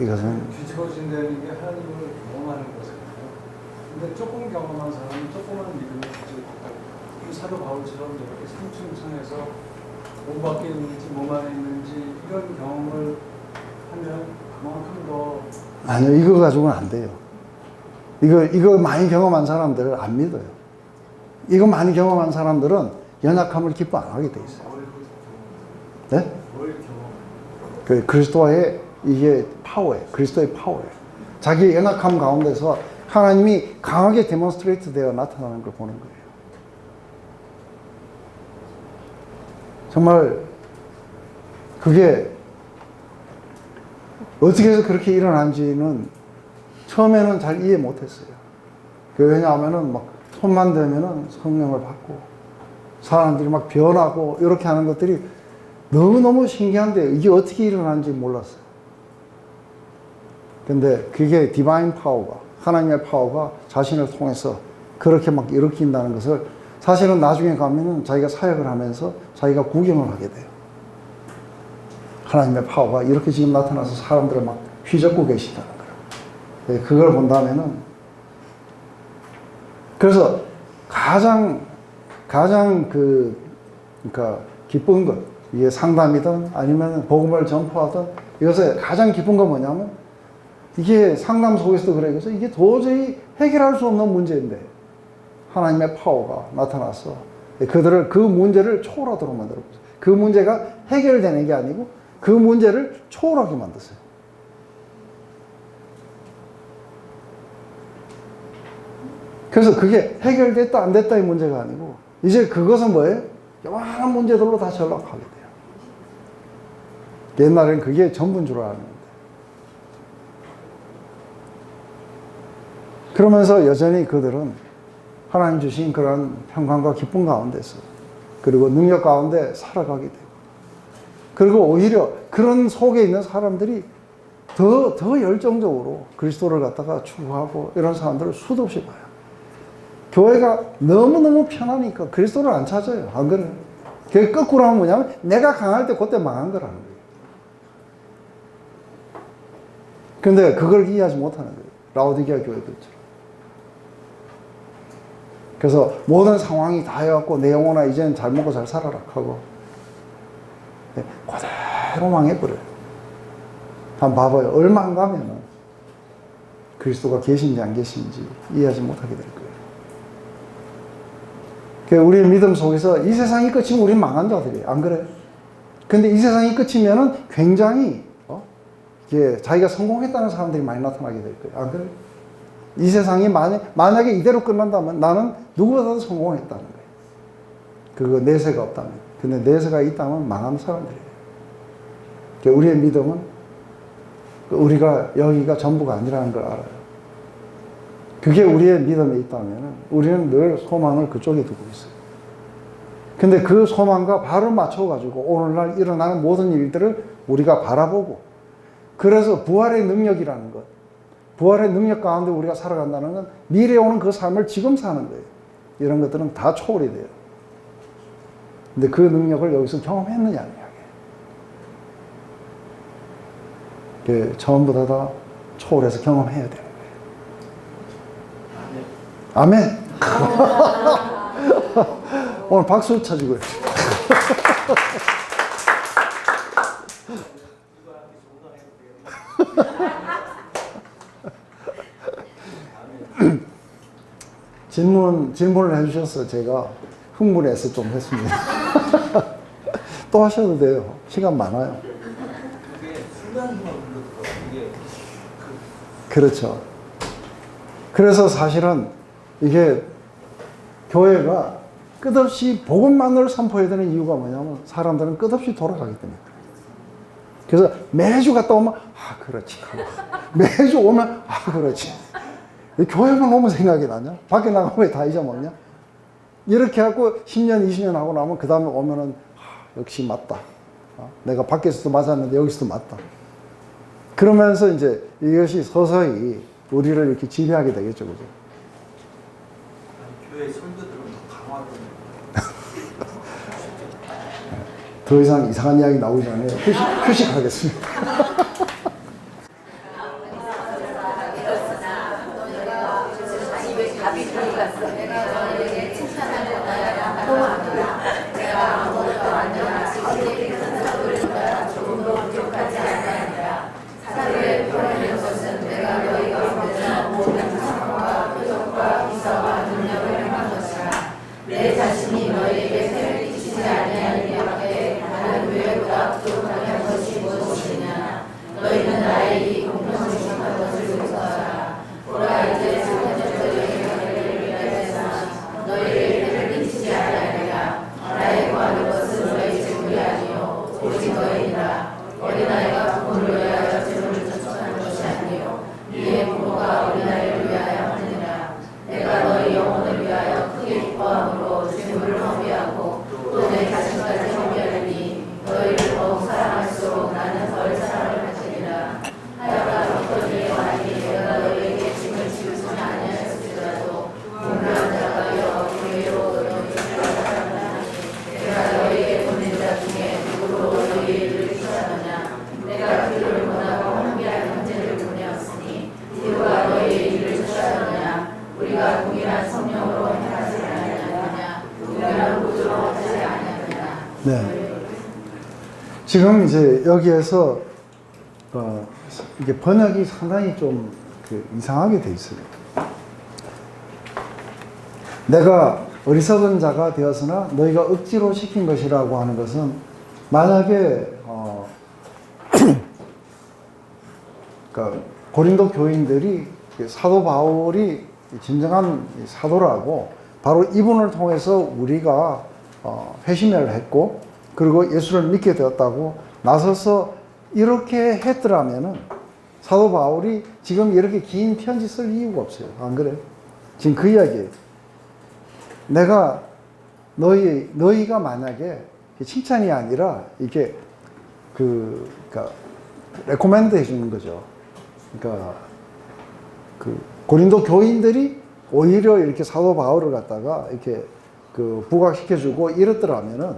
이것은 뒤집어진다는 게 하나님을 경험하는 거잖아요. 근데 조금 경험한 사람은 조그만 믿음을 가지고 있고, 이 사도 바울처럼 저렇게 상층천에서 몸 밖에 있는지 몸 안에 있는지 이런 경험을 하면 그만큼 더. 아니요, 이거 가지고는 안 돼요. 이거 많이 경험한 사람들을 안 믿어요. 이거 많이 경험한 사람들은 연약함을 기뻐 안 하게 돼 있어요. 네? 뭘 경험? 그 그리스도의 이게 파워예요. 그리스도의 파워예요. 자기의 연약함 가운데서 하나님이 강하게 데몬스트레이트 되어 나타나는 걸 보는 거예요. 정말 그게 어떻게 해서 그렇게 일어난지는 처음에는 잘 이해 못했어요. 왜냐하면은 막 손만 대면은 성령을 받고 사람들이 막 변하고 이렇게 하는 것들이 너무너무 신기한데 이게 어떻게 일어나는지 몰랐어요. 근데 그게 디바인 파워가, 하나님의 파워가 자신을 통해서 그렇게 막 일으킨다는 것을 사실은 나중에 가면은 자기가 사역을 하면서 자기가 구경을 하게 돼요. 하나님의 파워가 이렇게 지금 나타나서 사람들을 막 휘젓고 계시다는 거예요. 그걸 본다면은, 그래서 가장 그러니까 기쁜 것, 이게 상담이든 아니면 복음을 전파하든 이것에 가장 기쁜 건 뭐냐면 이게 상담 속에서도 그래. 그래서 이게 도저히 해결할 수 없는 문제인데 하나님의 파워가 나타나서 그들을 그 문제를 초월하도록 만들었어요. 그 문제가 해결되는 게 아니고 그 문제를 초월하게 만드세요. 그래서 그게 해결됐다 안 됐다의 문제가 아니고 이제 그것은 뭐예요? 요만한 문제들로 다 전락하게 돼요. 옛날엔 그게 전부인 줄 알았는데. 그러면서 여전히 그들은 하나님 주신 그런 평강과 기쁨 가운데서 그리고 능력 가운데 살아가게 되고, 그리고 오히려 그런 속에 있는 사람들이 더 열정적으로 그리스도를 갖다가 추구하고 이런 사람들을 수도 없이 봐요. 교회가 너무너무 편하니까 그리스도를 안 찾아요. 안 그래요? 그게 거꾸로 하면 뭐냐면 내가 강할 때 그때 망한 거라는 거예요. 근데 그걸 이해하지 못하는 거예요. 라오디게아 교회들처럼. 그래서 모든 상황이 다 해갖고 내 영혼아 이제는 잘 먹고 잘 살아라 하고 그대로 망해버려요. 한번 봐봐요. 얼마 안 가면은 그리스도가 계신지 안 계신지 이해하지 못하게 될 거예요. 그 우리의 믿음 속에서 이 세상이 끝이면 우리는 망한 자들이에요. 안 그래요? 근데 이 세상이 끝이면은 굉장히 이게 자기가 성공했다는 사람들이 많이 나타나게 될 거예요. 안 그래요? 이 세상이 만약에 이대로 끝난다면 나는 누구보다도 성공했다는 거예요. 그거 내세가 없다면. 근데 내세가 있다면 망하는 사람들이에요. 그러니까 우리의 믿음은 우리가 여기가 전부가 아니라는 걸 알아요. 그게 우리의 믿음에 있다면 우리는 늘 소망을 그쪽에 두고 있어요. 근데 그 소망과 바로 맞춰가지고 오늘날 일어나는 모든 일들을 우리가 바라보고, 그래서 부활의 능력이라는 것, 부활의 능력 가운데 우리가 살아간다는 건 미래에 오는 그 삶을 지금 사는 거예요. 이런 것들은 다 초월이 돼요. 근데 그 능력을 여기서 경험했느냐는 이야기예요. 처음보다 다 초월해서 경험해야 되는 거예요. 아멘. 오늘 박수 쳐주고요. 질문을 해주셔서 제가 흥분해서 좀 했습니다. 또 하셔도 돼요. 시간 많아요. 그게 순간순간 불러들어. 이게 그렇죠. 그래서 사실은 이게 교회가 끝없이 복음만을 선포해야 되는 이유가 뭐냐면 사람들은 끝없이 돌아가기 때문에. 그래서 매주 갔다 오면 그렇지 하고, 매주 오면 그렇지. 교회만 오면 생각이 나냐? 밖에 나가면 왜 다 잊어먹냐? 이렇게 하고 10년, 20년 하고 나면 그 다음에 오면은 역시 맞다. 내가 밖에서도 맞았는데 여기서도 맞다. 그러면서 이제 이것이 서서히 우리를 이렇게 지배하게 되겠죠, 그죠? 교회 설교들은 더 강화되는. 더 이상 이상한 이야기 나오기 전에 휴식하겠습니다. 네. 지금 이제 여기에서 이게 번역이 상당히 좀 이상하게 돼 있어요. 내가 어리석은 자가 되었으나 너희가 억지로 시킨 것이라고 하는 것은, 만약에 그러니까 고린도 교인들이 사도 바울이 진정한 사도라고, 바로 이분을 통해서 우리가 회심을 했고 그리고 예수를 믿게 되었다고 나서서 이렇게 했더라면은 사도 바울이 지금 이렇게 긴 편지 쓸 이유가 없어요. 안 그래요? 지금 그 이야기예요. 내가 너희가 만약에 칭찬이 아니라 이게 그러니까 레코멘드 해주는 거죠. 그러니까 고린도 교인들이 오히려 이렇게 사도 바울을 갖다가 이렇게 부각시켜주고 이랬더라면은,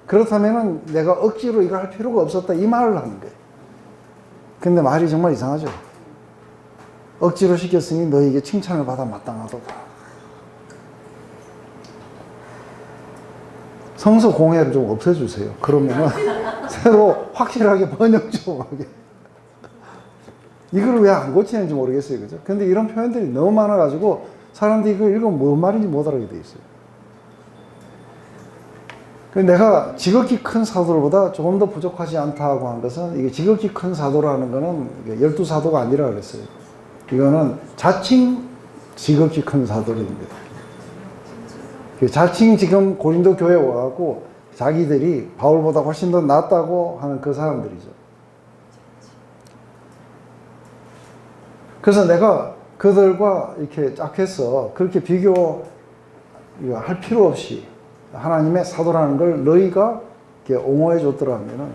그렇다면은 내가 억지로 이걸 할 필요가 없었다 이 말을 하는 거예요. 근데 말이 정말 이상하죠. 억지로 시켰으니 너희에게 칭찬을 받아 마땅하도다. 성서 공예를 좀 없애주세요. 그러면은 새로 확실하게 번역 좀 하게. 이걸 왜 안 고치는지 모르겠어요. 그죠? 근데 이런 표현들이 너무 많아가지고 사람들이 이거 읽으면 뭔 말인지 못 알아게 돼 있어요. 내가 지극히 큰 사도들보다 조금 더 부족하지 않다고 한 것은 이게 지극히 큰 사도라는 거는 12사도가 아니라 그랬어요. 이거는 자칭 지극히 큰 사도입니다. 자칭 지금 고린도 교회에 와갖고 자기들이 바울보다 훨씬 더 낫다고 하는 그 사람들이죠. 그래서 내가 그들과 이렇게 쫙 해서 그렇게 비교할 필요 없이 하나님의 사도라는 걸 너희가 이렇게 옹호해 줬더라면은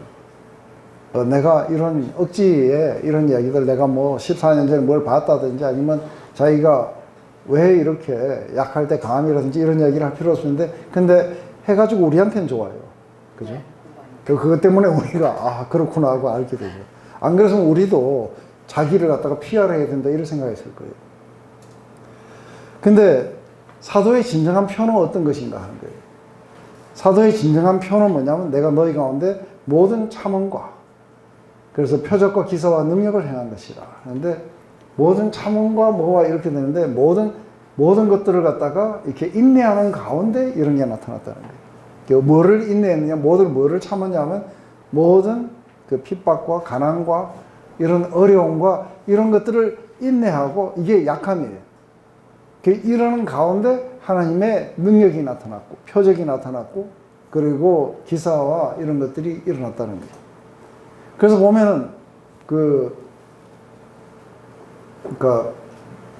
내가 이런 억지에 이런 이야기들 내가 뭐 14년 전에 뭘 봤다든지 아니면 자기가 왜 이렇게 약할 때 강함이라든지 이런 이야기를 할 필요 없는데 근데 해가지고 우리한테는 좋아요. 그죠? 그것 때문에 우리가 아 그렇구나 하고 알게 되죠. 안 그랬으면 우리도 자기를 갖다가 피하려 해야 된다 이런 생각했을 거예요. 근데 사도의 진정한 표는 어떤 것인가 하는 거예요. 사도의 진정한 표는 뭐냐면 내가 너희 가운데 모든 참음과 그래서 표적과 기사와 능력을 행한 것이라. 그런데 모든 참음과 뭐와 이렇게 되는데 모든 것들을 갖다가 이렇게 인내하는 가운데 이런 게 나타났다는 거예요. 뭐를 인내했느냐, 뭐를 참았냐면 모든 그 핍박과 가난과 이런 어려움과 이런 것들을 인내하고 이게 약함이에요. 이러는 가운데 하나님의 능력이 나타났고 표적이 나타났고 그리고 기사와 이런 것들이 일어났다는 거예요. 그래서 보면은 그러니까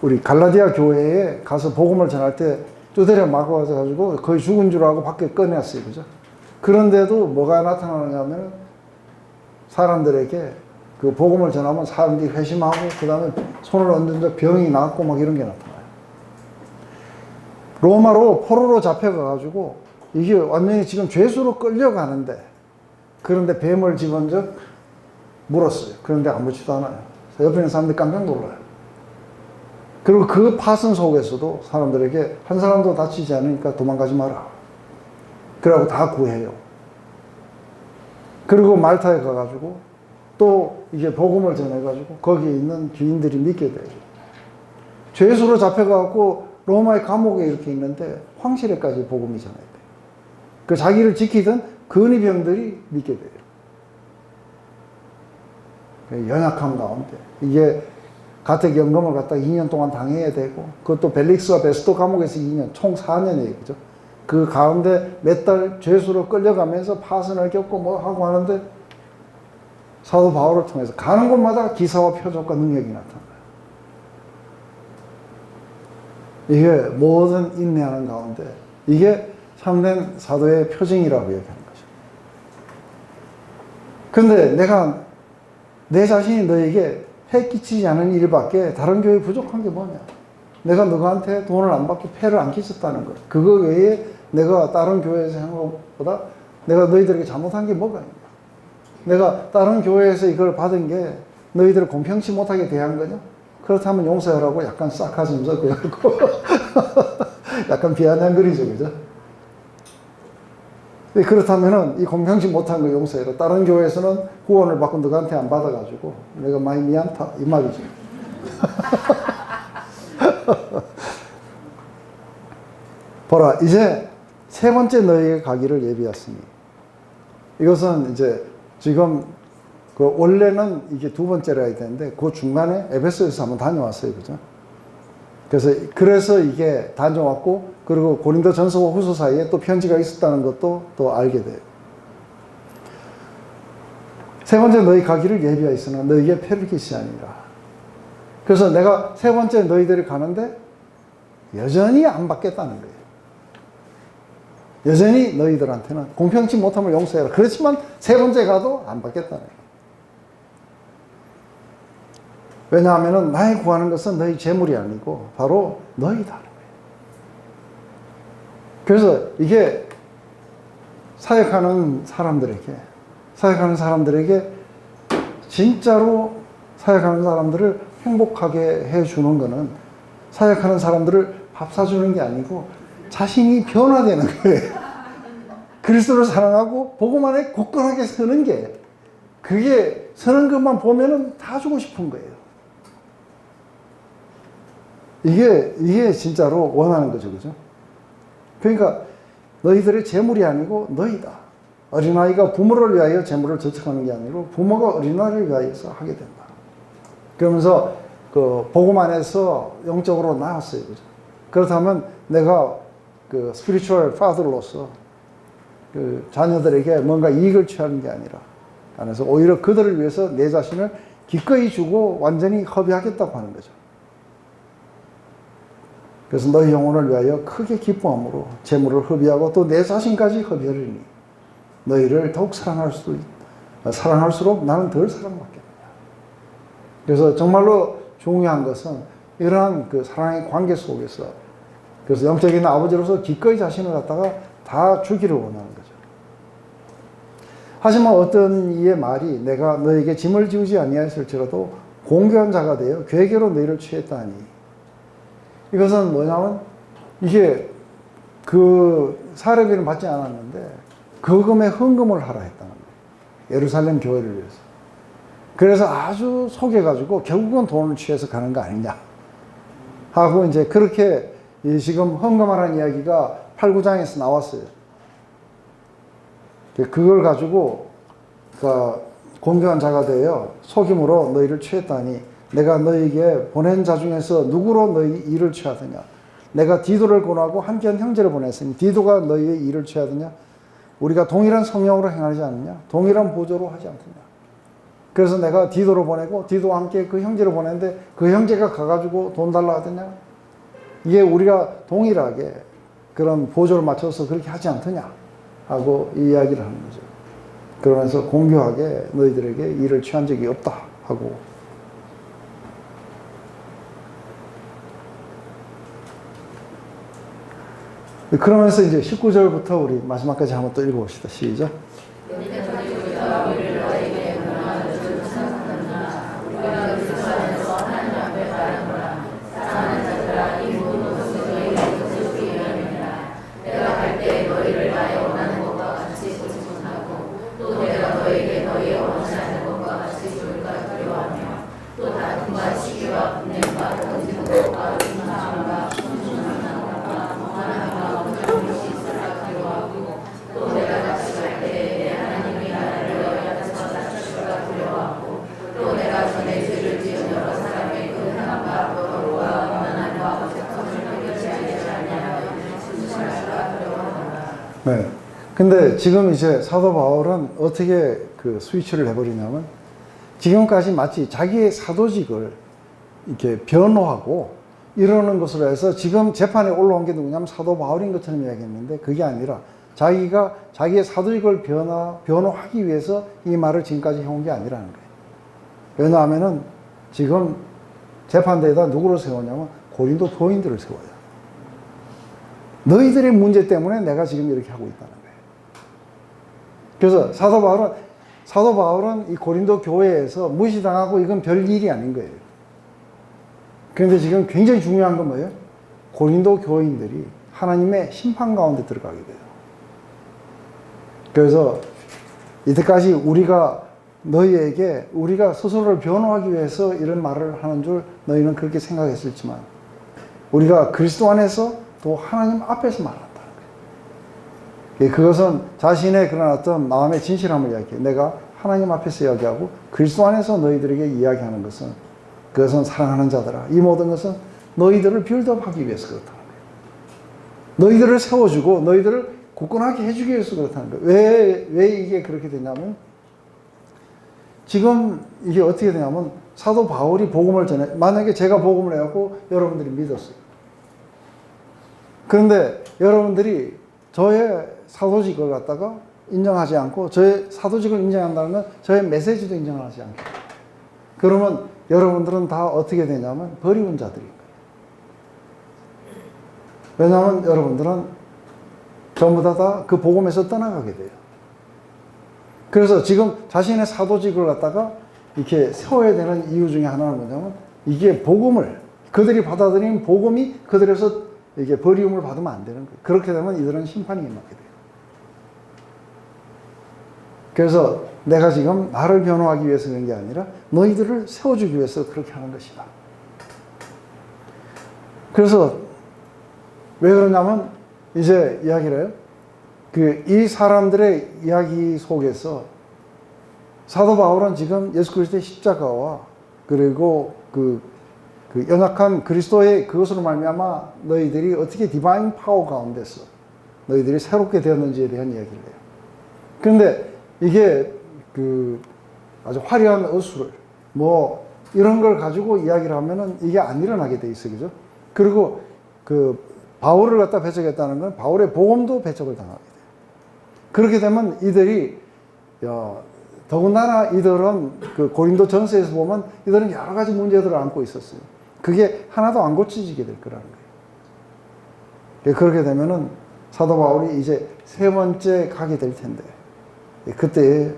우리 갈라디아 교회에 가서 복음을 전할 때 두드려 막아가지고 거의 죽은 줄 알고 밖에 꺼냈어요. 그죠? 그런데도 뭐가 나타나냐면 사람들에게 그 복음을 전하면 사람들이 회심하고 그 다음에 손을 얹은 병이 낫고 막 이런 게 나타나요. 로마로 포로로 잡혀가가지고 이게 완전히 지금 죄수로 끌려가는데 그런데 뱀을 집어넣어 물었어요. 그런데 아무렇지도 않아요. 옆에 있는 사람들이 깜짝 놀라요. 그리고 그 파선 속에서도 사람들에게 한 사람도 다치지 않으니까 도망가지 마라. 그러고 다 구해요. 그리고 말타에 가가지고 또 이게 복음을 전해가지고 거기에 있는 귀인들이 믿게 돼요. 죄수로 잡혀가고 로마의 감옥에 이렇게 있는데 황실에까지 복음이 전해야 돼요. 그 자기를 지키던 근위병들이 믿게 돼요. 연약함 가운데 이게 가택연금을 갖다 2년 동안 당해야 되고 그것도 벨릭스와 베스토 감옥에서 2년 총 4년이에요. 그죠? 그 가운데 몇 달 죄수로 끌려가면서 파선을 겪고 뭐 하고 하는데 사도 바울을 통해서 가는 곳마다 기사와 표적과 능력이 나타나요. 이게 모든 인내하는 가운데 이게 참된 사도의 표징이라고 얘기하는 거죠. 근데 내가 내 자신이 너에게 해 끼치지 않은 일밖에 다른 교회에 부족한 게 뭐냐? 내가 너한테 돈을 안 받고 폐를 안 끼쳤다는 거. 그거 외에 내가 다른 교회에서 한 것보다 내가 너희들에게 잘못한 게 뭐가 있냐? 내가 다른 교회에서 이걸 받은 게 너희들을 공평치 못하게 대한 거냐? 그렇다면 용서하라고 약간 사카즘 섞어갖고 약간 비아냥거리죠, 그죠? 그렇다면은 이 공평치 못한 거 용서해라. 다른 교회에서는 후원을 받고 너한테 안 받아가지고 내가 많이 미안타 이 말이죠. 보라, 이제 세 번째 너희에게 가기를 예비하시니. 이것은 이제 지금 그 원래는 이게 두 번째라 해야 되는데 그 중간에 에베소에서 한번 다녀왔어요, 그죠? 그래서 이게 다녀왔고 그리고 고린도 전서와 후서 사이에 또 편지가 있었다는 것도 또 알게 돼요. 세 번째 너희 가기를 예비하였으나 너희에게 패를 끼치지 아니라. 그래서 내가 세 번째 너희들이 가는데 여전히 안 받겠다는 거예요. 여전히 너희들한테는 공평치 못함을 용서해라. 그렇지만 세 번째 가도 안 받겠다는 거예요. 왜냐하면 나의 구하는 것은 너희 재물이 아니고 바로 너희다. 그래서 이게 사역하는 사람들에게 진짜로 사역하는 사람들을 행복하게 해주는 거는 사역하는 사람들을 밥 사주는 게 아니고 자신이 변화되는 거예요. 그리스도를 사랑하고 복음 안에 굳건하게 서는 게 그게 서는 것만 보면은 다 주고 싶은 거예요. 이게 진짜로 원하는 거죠, 그죠? 그러니까 너희들의 재물이 아니고 너희다. 어린아이가 부모를 위하여 재물을 저축하는 게 아니고 부모가 어린아이를 위하여서 하게 된다. 그러면서 그 복음 안에서 영적으로 나았어요. 그죠? 그렇다면 내가 그 스피리추얼 파더로서 그 자녀들에게 뭔가 이익을 취하는 게 아니라 안에서 오히려 그들을 위해서 내 자신을 기꺼이 주고 완전히 허비하겠다고 하는 거죠. 그래서 너희 영혼을 위하여 크게 기뻐함으로 재물을 허비하고 또 내 자신까지 허비하리니 너희를 더욱 사랑할수록 나는 덜 사랑받겠느냐. 그래서 정말로 중요한 것은 이러한 그 사랑의 관계 속에서 그래서 영적인 아버지로서 기꺼이 자신을 갖다가 다 주기를 원하는 거죠. 하지만 어떤 이의 말이 내가 너에게 짐을 지우지 아니하였을지라도 공교한 자가 되어 괴계로 너희를 취했다니. 이것은 뭐냐면 이게 그 사례비를 받지 않았는데 거금에 헌금을 하라 했다는 거예요. 예루살렘 교회를 위해서. 그래서 아주 속여가지고 결국은 돈을 취해서 가는 거 아니냐 하고 이제 그렇게 지금 헌금하라는 이야기가 8, 9장에서 나왔어요. 그걸 가지고 공경한 자가 되어 속임으로 너희를 취했다니 내가 너희에게 보낸 자 중에서 누구로 너희 일을 취하더냐. 내가 디도를 권하고 함께한 형제를 보냈으니 디도가 너희의 일을 취하더냐. 우리가 동일한 성령으로 행하지 않느냐. 동일한 보조로 하지 않느냐. 그래서 내가 디도를 보내고 디도와 함께 그 형제를 보냈는데 그 형제가 가가지고 돈 달라 하더냐. 이게 우리가 동일하게 그런 보조를 맞춰서 그렇게 하지 않더냐 하고 이야기를 하는 거죠. 그러면서 공교하게 너희들에게 일을 취한 적이 없다 하고 그러면서 이제 19절부터 우리 마지막까지 한번 또 읽어봅시다. 시작. 네. 근데 지금 이제 사도 바울은 어떻게 그 스위치를 해버리냐면 지금까지 마치 자기의 사도직을 이렇게 변호하고 이러는 것으로 해서 지금 재판에 올라온 게 누구냐면 사도 바울인 것처럼 이야기했는데 그게 아니라 자기가 자기의 사도직을 변호하기 위해서 이 말을 지금까지 해온 게 아니라는 거예요. 왜냐하면은 지금 재판대에다 누구를 세우냐면 고린도 교인들을 세워요. 너희들의 문제 때문에 내가 지금 이렇게 하고 있다는 거예요. 그래서 사도 바울은 이 고린도 교회에서 무시당하고 이건 별 일이 아닌 거예요. 그런데 지금 굉장히 중요한 건 뭐예요? 고린도 교인들이 하나님의 심판 가운데 들어가게 돼요. 그래서 이때까지 우리가 너희에게 우리가 스스로를 변호하기 위해서 이런 말을 하는 줄 너희는 그렇게 생각했을지만 우리가 그리스도 안에서 또 하나님 앞에서 말한다는 거예요. 그것은 자신의 그런 어떤 마음의 진실함을 이야기해요. 내가 하나님 앞에서 이야기하고 그리스도 안에서 너희들에게 이야기하는 것은 그것은 사랑하는 자들아. 이 모든 것은 너희들을 빌드업하기 위해서 그렇다는 거예요. 너희들을 세워주고 너희들을 굳건하게 해주기 위해서 그렇다는 거예요. 왜 이게 그렇게 되냐면 지금 이게 어떻게 되냐면 사도 바울이 복음을 전해 만약에 제가 복음을 해갖고 여러분들이 믿었어요. 그런데 여러분들이 저의 사도직을 갖다가 인정하지 않고 저의 사도직을 인정한다는 건 저의 메시지도 인정하지 않고 그러면 여러분들은 다 어떻게 되냐면 버리운 자들인 거예요. 왜냐하면 여러분들은 전부 다 그 복음에서 떠나가게 돼요. 그래서 지금 자신의 사도직을 갖다가 이렇게 세워야 되는 이유 중에 하나는 뭐냐면 이게 복음을 그들이 받아들인 복음이 그들에서 이게 버리움을 받으면 안 되는 거예요. 그렇게 되면 이들은 심판이 임하게 돼요. 그래서 내가 지금 나를 변호하기 위해서 그런 게 아니라 너희들을 세워주기 위해서 그렇게 하는 것이다. 그래서 왜 그러냐면 이제 이야기를 해요. 이 사람들의 이야기 속에서 사도 바울은 지금 예수 그리스도의 십자가와 그리고 그 연약한 그리스도의 그것으로 말미암아 너희들이 어떻게 디바인 파워 가운데서 너희들이 새롭게 되었는지에 대한 이야기를 해요. 그런데 이게 아주 화려한 어수를 뭐 이런 걸 가지고 이야기를 하면은 이게 안 일어나게 돼 있어요. 그죠? 그리고 바울을 갖다 배척했다는 건 바울의 복음도 배척을 당하게 돼요. 그렇게 되면 이들이 더군다나 이들은 고린도 전서에서 보면 이들은 여러 가지 문제들을 안고 있었어요. 그게 하나도 안 고쳐지게 될 거라는 거예요. 그렇게 되면은 사도 바울이 이제 세 번째 가게 될 텐데 그때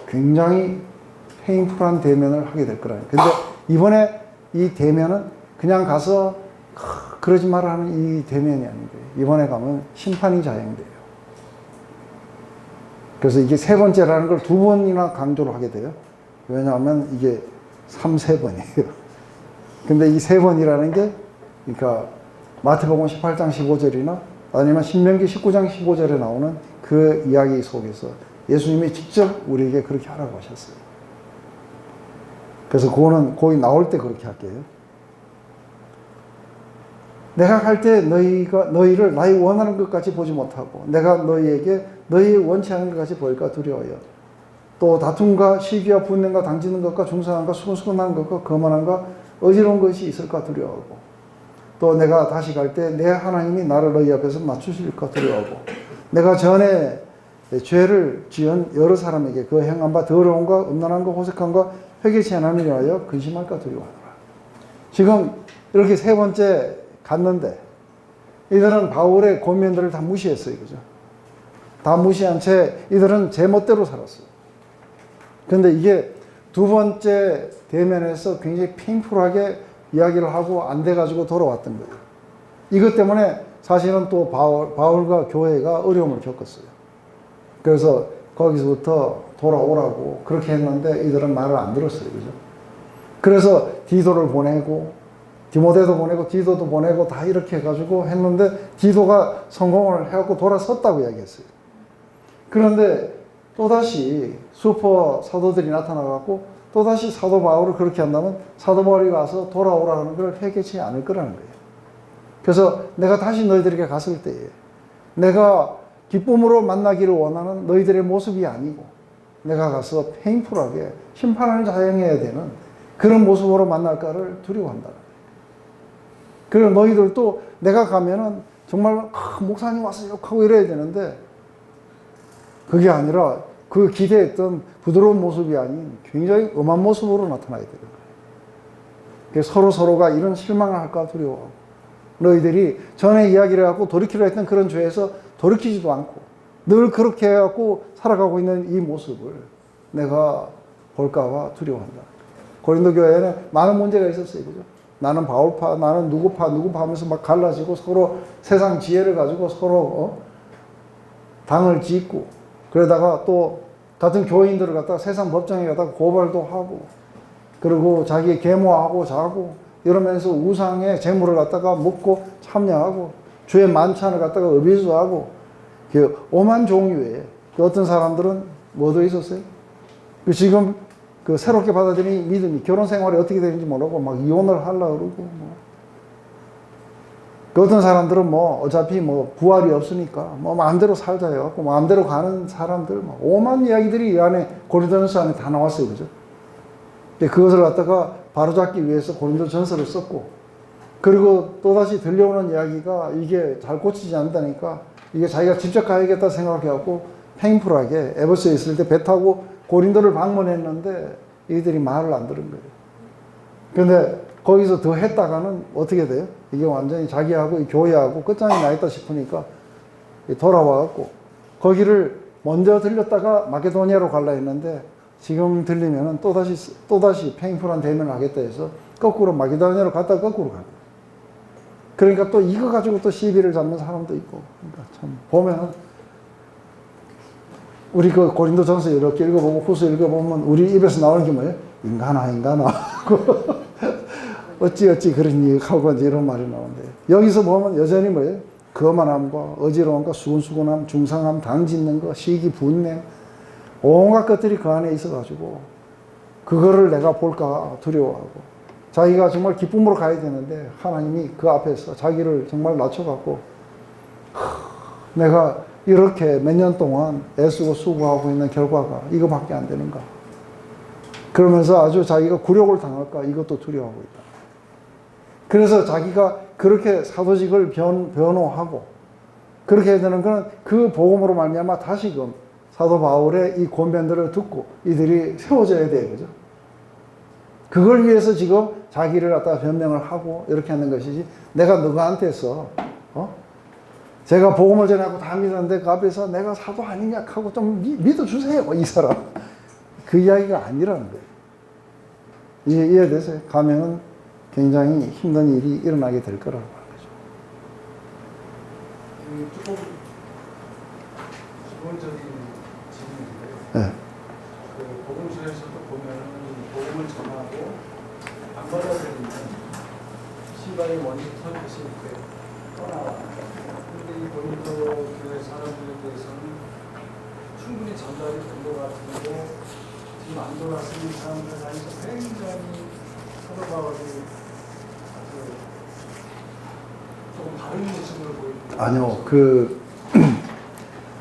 굉장히 페인풀한 대면을 하게 될 거라는 거예요. 근데 이번에 이 대면은 그냥 가서 그러지 마라 하는 이 대면이 아닌 거예요. 이번에 가면 심판이 자행돼요. 그래서 이게 세 번째라는 걸 두 번이나 강조를 하게 돼요. 왜냐하면 이게 3세번이에요. 근데 이 세 번이라는 게, 그러니까 마태복음 18장 15절이나 아니면 신명기 19장 15절에 나오는 그 이야기 속에서 예수님이 직접 우리에게 그렇게 하라고 하셨어요. 그래서 그거는 거기 나올 때 그렇게 할게요. 내가 갈 때 너희를 나의 원하는 것까지 보지 못하고 내가 너희에게 너희 원치 않는 것까지 보일까 두려워요. 또 다툼과 시기와 분냄과 당지는 것과 중상함과 수근수근한 것과 거만함과 어지러운 것이 있을까 두려워하고 또 내가 다시 갈 때 내 하나님이 나를 너희 앞에서 맞추실까 두려워하고 내가 전에 죄를 지은 여러 사람에게 그 행한 바 더러움과 음란함과 호색함과 회개치 않음이라 하여 근심할까 두려워하노라. 지금 이렇게 세 번째 갔는데 이들은 바울의 권면들을 다 무시했어요. 그죠? 다 무시한 채 이들은 제멋대로 살았어요. 그런데 이게 두 번째 대면에서 굉장히 페인풀하게 이야기를 하고 안 돼가지고 돌아왔던 거예요. 이것 때문에 사실은 또 바울과 교회가 어려움을 겪었어요. 그래서 거기서부터 돌아오라고 그렇게 했는데 이들은 말을 안 들었어요. 그죠? 그래서 디도를 보내고 디모데도 보내고 디도도 보내고 다 이렇게 해가지고 했는데 디도가 성공을 해갖고 돌아섰다고 이야기했어요. 그런데 또다시 슈퍼 사도들이 나타나갖고 또다시 사도 바울을 그렇게 한다면 사도 바울이 가서 돌아오라는 걸 회개치 않을 거라는 거예요. 그래서 내가 다시 너희들에게 갔을 때에 내가 기쁨으로 만나기를 원하는 너희들의 모습이 아니고 내가 가서 페인풀하게 심판을 자행해야 되는 그런 모습으로 만날까를 두려워한다. 그리고 너희들도 내가 가면은 정말 목사님 와서 욕하고 이래야 되는데 그게 아니라 그 기대했던 부드러운 모습이 아닌 굉장히 엄한 모습으로 나타나야 되는 거예요. 서로가 이런 실망을 할까 두려워하고 너희들이 전에 이야기를 해갖고 돌이키려 했던 그런 죄에서 돌이키지도 않고 늘 그렇게 해갖고 살아가고 있는 이 모습을 내가 볼까봐 두려워한다. 고린도 교회에는 많은 문제가 있었어요. 그죠? 나는 바울파, 나는 누구파 하면서 막 갈라지고 서로 세상 지혜를 가지고 서로 당을 짓고 그러다가 또 같은 교인들을 갖다가 세상 법정에 갖다가 고발도 하고 그리고 자기 계모하고 자고 이러면서 우상의 재물을 갖다가 먹고 참여하고 주의 만찬을 갖다가 어비수하고 오만 종류의 어떤 사람들은 뭐도 있었어요? 지금 새롭게 받아들인 믿음이 결혼 생활이 어떻게 되는지 모르고 막 이혼을 하려고 그러고 어떤 사람들은 어차피 부활이 없으니까 마음대로 살자 해갖고 마음대로 가는 사람들 오만 이야기들이 이 안에 고린도전서 안에 다 나왔어요. 그죠? 그것을 갖다가 바로잡기 위해서 고린도전서를 썼고 그리고 또다시 들려오는 이야기가 이게 잘 고치지 않는다니까 이게 자기가 직접 가야겠다 생각해갖고 페인풀하게 에베소에 있을 때 배 타고 고린도를 방문했는데 이들이 말을 안 들은 거예요. 근데 거기서 더 했다가는 어떻게 돼요? 이게 완전히 자기하고 이 교회하고 끝장이 나 있다 싶으니까 돌아와갖고 거기를 먼저 들렸다가 마게도니아로 갈라 했는데 지금 들리면은 또다시 페인풀한 대면을 하겠다 해서 거꾸로 마게도니아로 갔다가 거꾸로 가는 거예요. 그러니까 또 이거 가지고 또 시비를 잡는 사람도 있고 그러니까 참 보면은 우리 고린도전서 이렇게 읽어보고 후서 읽어보면 우리 입에서 나오는 게 뭐예요? 인간아 어찌 그런 얘기하고 이런 말이 나오는데 여기서 보면 여전히 뭐예요? 거만함과 어지러움과 수근수근함, 중상함, 당 짓는 거, 시기, 분냄, 온갖 것들이 그 안에 있어가지고 그거를 내가 볼까 두려워하고 자기가 정말 기쁨으로 가야 되는데 하나님이 그 앞에서 자기를 정말 낮춰갖고 내가 이렇게 몇 년 동안 애쓰고 수고하고 있는 결과가 이거밖에 안 되는가. 그러면서 아주 자기가 굴욕을 당할까 이것도 두려워하고 있다. 그래서 자기가 그렇게 사도직을 변호하고 그렇게 해야 되는 것은 그 복음으로 말미암아 다시금 사도 바울의 이 권면들을 듣고 이들이 세워져야 돼, 그죠? 그걸 위해서 지금 자기를 갖다가 변명을 하고 이렇게 하는 것이지 내가 너한테서 제가 복음을 전하고 다 믿었는데 그 앞에서 내가 사도 아니냐 하고 좀 믿어주세요, 이 사람. 그 이야기가 아니라는 거예요. 이해되세요? 가면은 굉장히 힘든 일이 일어나게 될 거라고 하는 거죠. 조금 기본적인 질문인데요. 네. 그 복음서에서도 보면은 복음을 전하고 안 받아들이면 시바의 원인부터 다시 이렇게 떠나와. 근데 이 고린도 교회 사람들에 대해서는 충분히 전달이 된 것 같은데 지금 안 돌아서는 사람들 사이에서 굉장히 사도 바울이 조금 다른 모습을 보이고. 아니요,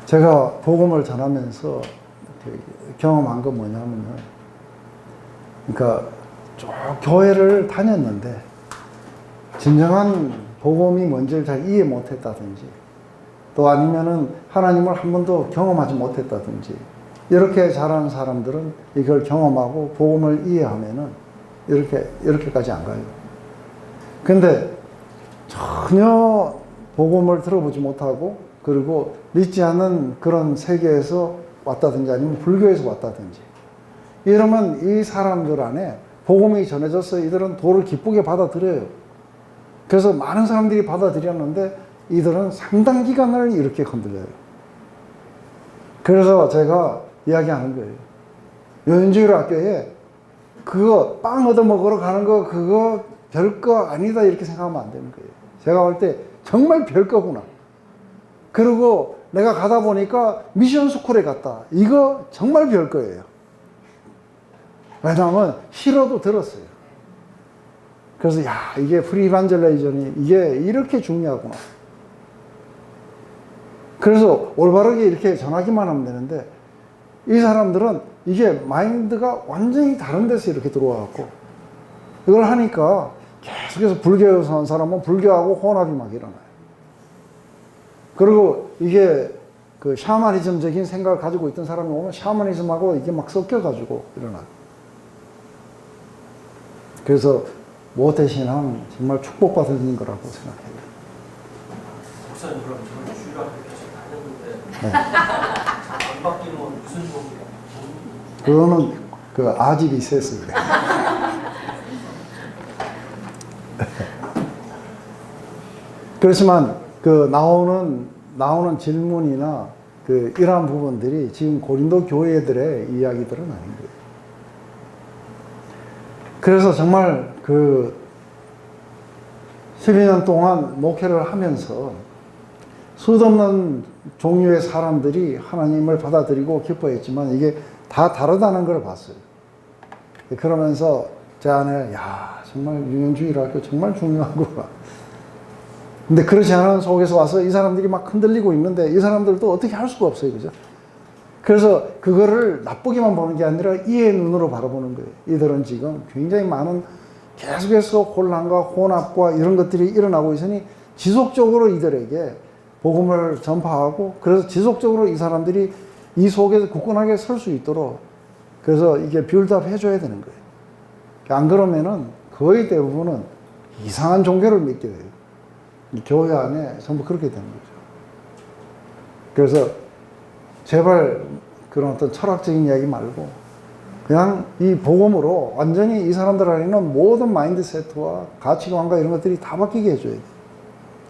제가 복음을 전하면서 경험한 건 뭐냐면은, 그러니까 쭉 교회를 다녔는데, 진정한 복음이 뭔지를 잘 이해 못 했다든지, 또 아니면은 하나님을 한 번도 경험하지 못했다든지, 이렇게 자라는 사람들은 이걸 경험하고 복음을 이해하면은, 이렇게까지 안 가요. 근데 전혀 복음을 들어보지 못하고 그리고 믿지 않는 그런 세계에서 왔다든지 아니면 불교에서 왔다든지 이러면 이 사람들 안에 복음이 전해져서 이들은 도를 기쁘게 받아들여요. 그래서 많은 사람들이 받아들였는데 이들은 상당 기간을 이렇게 건드려요. 그래서 제가 이야기하는 거예요. 요인주일 학교에 그거 빵 얻어 먹으러 가는 거 그거 별거 아니다 이렇게 생각하면 안 되는 거예요. 제가 볼 때 정말 별거구나. 그리고 내가 가다 보니까 미션 스쿨에 갔다. 이거 정말 별거예요. 왜냐하면 싫어도 들었어요. 그래서 야 이게 프리반젤레이전이 이게 이렇게 중요하구나. 그래서 올바르게 이렇게 전하기만 하면 되는데 이 사람들은 이게 마인드가 완전히 다른 데서 이렇게 들어와갖고 이걸 하니까 계속해서 불교에 사는 사람은 불교하고 혼합이 막 일어나요. 그리고 이게 그 샤머니즘적인 생각을 가지고 있던 사람이 오면 샤머니즘하고 이게 막 섞여가지고 일어나요. 그래서 모태신앙은 정말 축복받은 거라고 생각해요. 목사님 그럼 저는 주일학교 계속 다녔는데 안 바뀌는 건 무슨 소리야? 그거는 그 아집이 세서 그래. 그렇지만 그 나오는 질문이나 그 이러한 부분들이 지금 고린도 교회들의 이야기들은 아닌 거예요. 그래서 정말 그 12년 동안 목회를 하면서 수도 없는 종류의 사람들이 하나님을 받아들이고 기뻐했지만 이게 다 다르다는 걸 봤어요. 그러면서 제 안에 야 정말 유년주의랄까 정말 중요하구나. 근데 그렇지 않은 속에서 와서 이 사람들이 막 흔들리고 있는데 이 사람들도 어떻게 할 수가 없어요. 그죠? 그래서 그거를 나쁘게만 보는 게 아니라 이해의 눈으로 바라보는 거예요. 이들은 지금 굉장히 많은 계속해서 혼란과 혼합과 이런 것들이 일어나고 있으니 지속적으로 이들에게 복음을 전파하고 그래서 지속적으로 이 사람들이 이 속에서 굳건하게 설 수 있도록 그래서 이게 빌드업 해줘야 되는 거예요. 안 그러면은 거의 대부분은 이상한 종교를 믿게 돼요. 이 교회 안에 전부 그렇게 되는 거죠. 그래서 제발 그런 어떤 철학적인 이야기 말고 그냥 이 복음으로 완전히 이 사람들 안에는 모든 마인드세트와 가치관과 이런 것들이 다 바뀌게 해줘야 돼.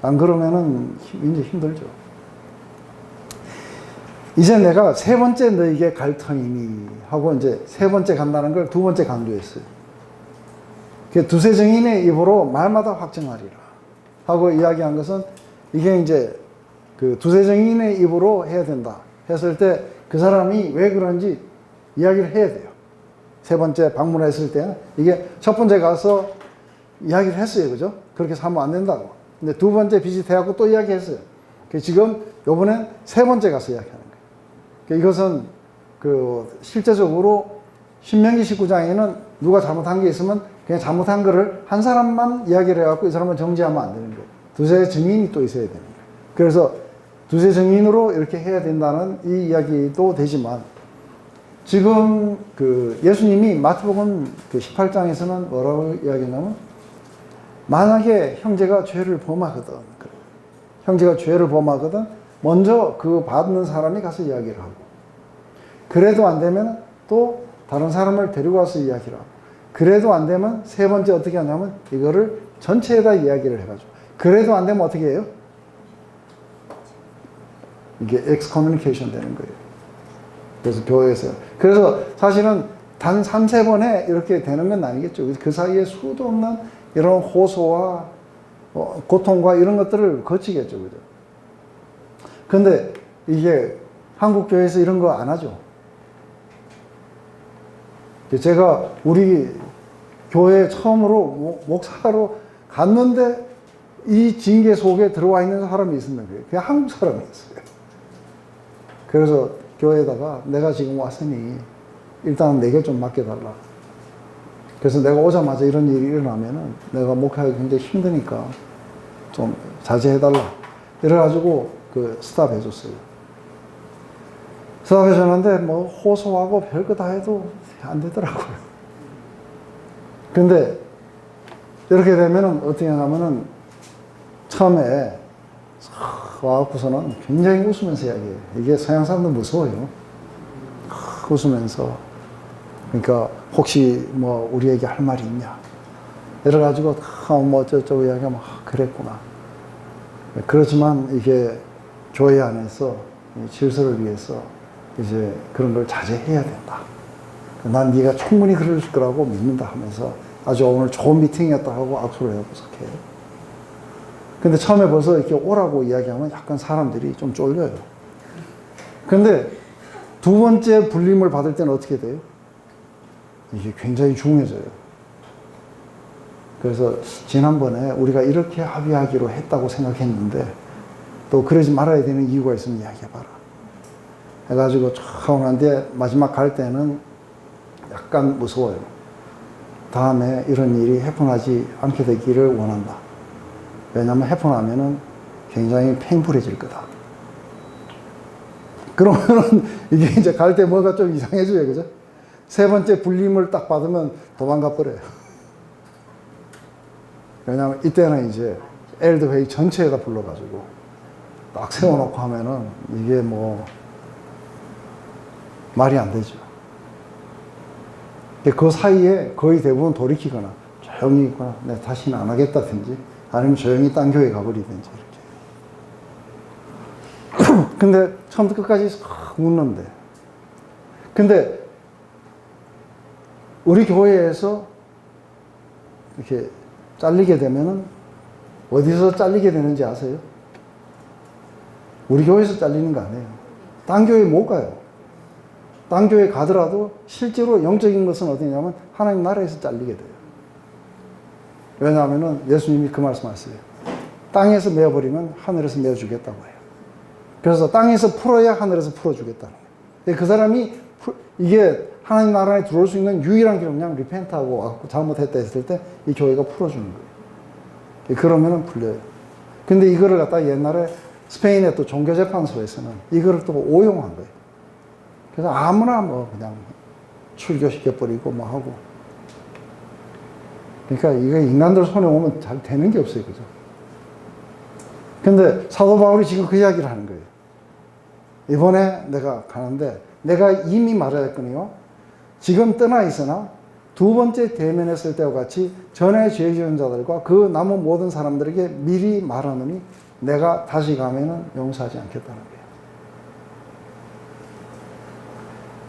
안 그러면은 이제 힘들죠. 이제 내가 세 번째 너에게 갈 터이니 하고 이제 세 번째 간다는 걸 두 번째 강조했어요. 두세 증인의 입으로 말마다 확증하리라 하고 이야기한 것은 이게 이제 그 두세 증인의 입으로 해야 된다 했을 때 그 사람이 왜 그런지 이야기를 해야 돼요. 세 번째 방문했을 때는 이게 첫 번째 가서 이야기를 했어요. 그죠? 그렇게 해서 하면 안 된다고. 근데 두 번째 비슷해갖고 또 이야기했어요. 지금 요번엔 세 번째 가서 이야기하는 거예요. 이것은 그 실제적으로 신명기 19장에는 누가 잘못한 게 있으면 그냥 잘못한 거를 한 사람만 이야기를 해갖고 이 사람은 정지하면 안 되는 거예요. 두세 증인이 또 있어야 되는 거예요. 그래서 두세 증인으로 이렇게 해야 된다는 이 이야기도 되지만 지금 그 예수님이 마태복음 그 18장에서는 뭐라고 이야기하냐면 만약에 형제가 죄를 범하거든 형제가 죄를 범하거든 먼저 그 받는 사람이 가서 이야기를 하고 그래도 안 되면 또 다른 사람을 데리고 와서 이야기를 하고 그래도 안 되면 세 번째 어떻게 하냐면 이거를 전체에다 이야기를 해가지고 그래도 안 되면 어떻게 해요? 이게 엑스커뮤니케이션 되는 거예요. 그래서 교회에서 그래서 사실은 단 3-4번에 이렇게 되는 건 아니겠죠. 그 사이에 수도 없는 이런 호소와 고통과 이런 것들을 거치겠죠. 그죠? 근데 이게 한국 교회에서 이런 거 안 하죠. 제가 우리 교회 처음으로 목사로 갔는데 이 징계 속에 들어와 있는 사람이 있었는 거예요. 그냥 한국 사람이었어요. 그래서 교회에다가 내가 지금 왔으니 일단 내게 좀 맡겨달라. 그래서 내가 오자마자 이런 일이 일어나면은 내가 목회하기 굉장히 힘드니까 좀 자제해달라. 이래가지고 그 스탑해줬어요. 스탑해줬는데 뭐 호소하고 별거 다 해도 안 되더라고요. 근데 이렇게 되면은 어떻게 하냐면은 처음에 와갖고서는 굉장히 웃으면서 이야기해요. 이게 서양 사람들 무서워요. 웃으면서. 그러니까 혹시 뭐 우리에게 할 말이 있냐. 이래가지고 뭐 어쩌고 이야기하면 그랬구나. 그렇지만 이게 교회 안에서 질서를 위해서 이제 그런 걸 자제해야 된다. 난 네가 충분히 그럴 거라고 믿는다 하면서 아주 오늘 좋은 미팅이었다 하고 악수를 해보서 해요. 근데 처음에 벌써 이렇게 오라고 이야기하면 약간 사람들이 좀 쫄려요. 근데 두 번째 불림을 받을 때는 어떻게 돼요? 이게 굉장히 중요해져요. 그래서 지난번에 우리가 이렇게 합의하기로 했다고 생각했는데 또 그러지 말아야 되는 이유가 있으면 이야기해봐라. 해가지고 쫙 하는데 마지막 갈 때는 약간 무서워요. 다음에 이런 일이 해픈하지 않게 되기를 원한다. 왜냐하면 해픈하면은 굉장히 팽불해질 거다. 그러면은 이게 이제 갈 때 뭐가 좀 이상해져요. 그죠? 세 번째 불림을 딱 받으면 도망가 버려요. 왜냐하면 이때는 이제 엘드 회의 전체에다 불러가지고 딱 세워놓고 하면은 이게 뭐 말이 안 되죠. 그 사이에 거의 대부분 돌이키거나 조용히 있거나 내가 다시는 안 하겠다든지 아니면 조용히 딴 교회 가버리든지 이렇게. 근데 처음부터 끝까지 싹 웃는데 근데 우리 교회에서 이렇게 잘리게 되면은 어디서 잘리게 되는지 아세요? 우리 교회에서 잘리는 거 아니에요. 딴 교회 못 가요. 딴 교회 가더라도 실제로 영적인 것은 어디냐면 하나님 나라에서 잘리게 돼요. 왜냐하면은 예수님이 그 말씀 하세요. 땅에서 메어버리면 하늘에서 메어주겠다고 해요. 그래서 땅에서 풀어야 하늘에서 풀어주겠다는 거예요. 그 사람이 이게 하나님 나라에 들어올 수 있는 유일한 길은 그냥 리펜트하고 잘못했다 했을 때 이 교회가 풀어주는 거예요. 그러면은 풀려요. 근데 이거를 갖다 옛날에 스페인의 또 종교재판소에서는 이거를 또 오용한 거예요. 그래서 아무나 뭐 그냥 출교시켜버리고 뭐 하고. 그러니까 이거 인간들 손에 오면 잘 되는 게 없어요. 그죠? 근데 사도 바울이 지금 그 이야기를 하는 거예요. 이번에 내가 가는데 내가 이미 말했거든요. 지금 떠나 있으나 두 번째 대면했을 때와 같이 전에 죄 지은 자들과 그 남은 모든 사람들에게 미리 말하노니 내가 다시 가면은 용서하지 않겠다는 거예요.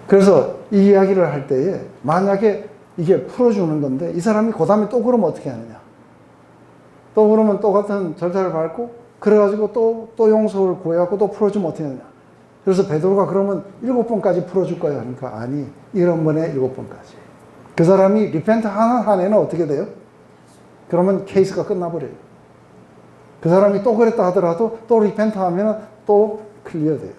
그래서 이 이야기를 할 때에 만약에 이게 풀어주는 건데 이 사람이 그 다음에 또 그러면 어떻게 하느냐. 또 그러면 똑같은 절차를 밟고 그래가지고 또 용서를 구해갖고 또 풀어주면 어떻게 되냐. 그래서 베드로가 그러면 7번까지 풀어줄 거야 하니까 아니, 1번에 7번까지. 그 사람이 리펜트 하는 한에는 어떻게 돼요? 그러면 케이스가 끝나버려요. 그 사람이 또 그랬다 하더라도 또 리펜트 하면 또 클리어 돼요.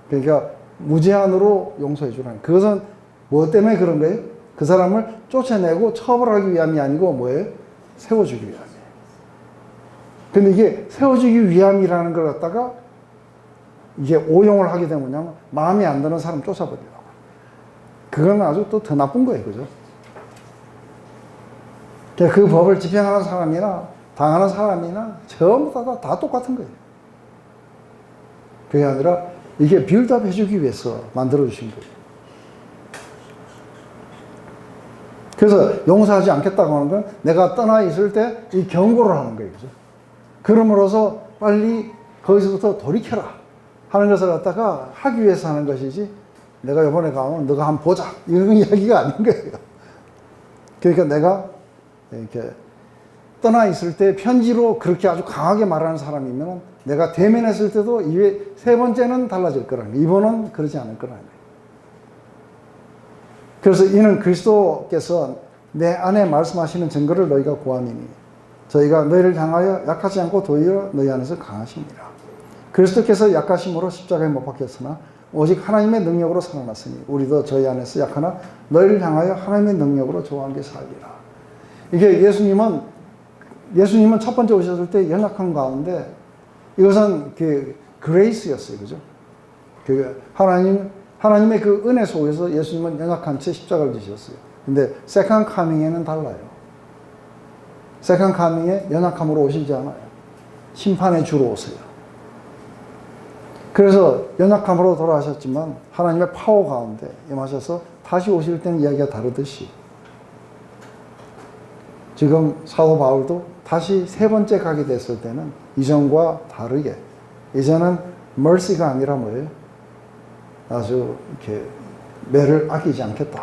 그러니까 무제한으로 용서해 주라는. 그것은 뭐 때문에 그런 거예요? 그 사람을 쫓아내고 처벌하기 위함이 아니고 뭐예요? 세워주기 위함이에요. 근데 이게 세워주기 위함이라는 걸 갖다가 이게 오용을 하게 되면 뭐냐면 마음에 안 드는 사람 쫓아버리려고. 그건 아주 또 더 나쁜 거예요. 그죠? 그 법을 집행하는 사람이나 당하는 사람이나 전부 다 똑같은 거예요. 그게 아니라 이게 빌드업 해주기 위해서 만들어주신 거예요. 그래서 용서하지 않겠다고 하는 건 내가 떠나 있을 때 이 경고를 하는 거예요. 그죠? 그럼으로써 빨리 거기서부터 돌이켜라 하는 것을 갖다가 하기 위해서 하는 것이지 내가 이번에 가면 너가 한번 보자 이런 이야기가 아닌 거예요. 그러니까 내가 이렇게 떠나 있을 때 편지로 그렇게 아주 강하게 말하는 사람이면 내가 대면했을 때도 이외 세 번째는 달라질 거라는 거예요. 이번은 그러지 않을 거라는 거예요. 그래서 이는 그리스도께서 내 안에 말씀하시는 증거를 너희가 구함이니 저희가 너희를 향하여 약하지 않고 도리어 너희 안에서 강하십니다. 그리스도께서 약하심으로 십자가에 못 박혔으나 오직 하나님의 능력으로 살아났으니 우리도 저희 안에서 약하나 너희를 향하여 하나님의 능력으로 저와 함께 살리라. 이게 예수님은 첫 번째 오셨을 때 연약한 가운데 이것은 그 그레이스였어요. 그죠? 그 하나님의 그 은혜 속에서 예수님은 연약한 채 십자가를 지셨어요. 근데 세컨 카밍에는 달라요. 세컨 카밍에 연약함으로 오시지 않아요. 심판의 주로 오세요. 그래서 연약함으로 돌아가셨지만 하나님의 파워 가운데 임하셔서 다시 오실 때는 이야기가 다르듯이 지금 사도 바울도 다시 세 번째 가게 됐을 때는 이전과 다르게 이제는 mercy가 아니라 뭐예요? 아주 이렇게 매를 아끼지 않겠다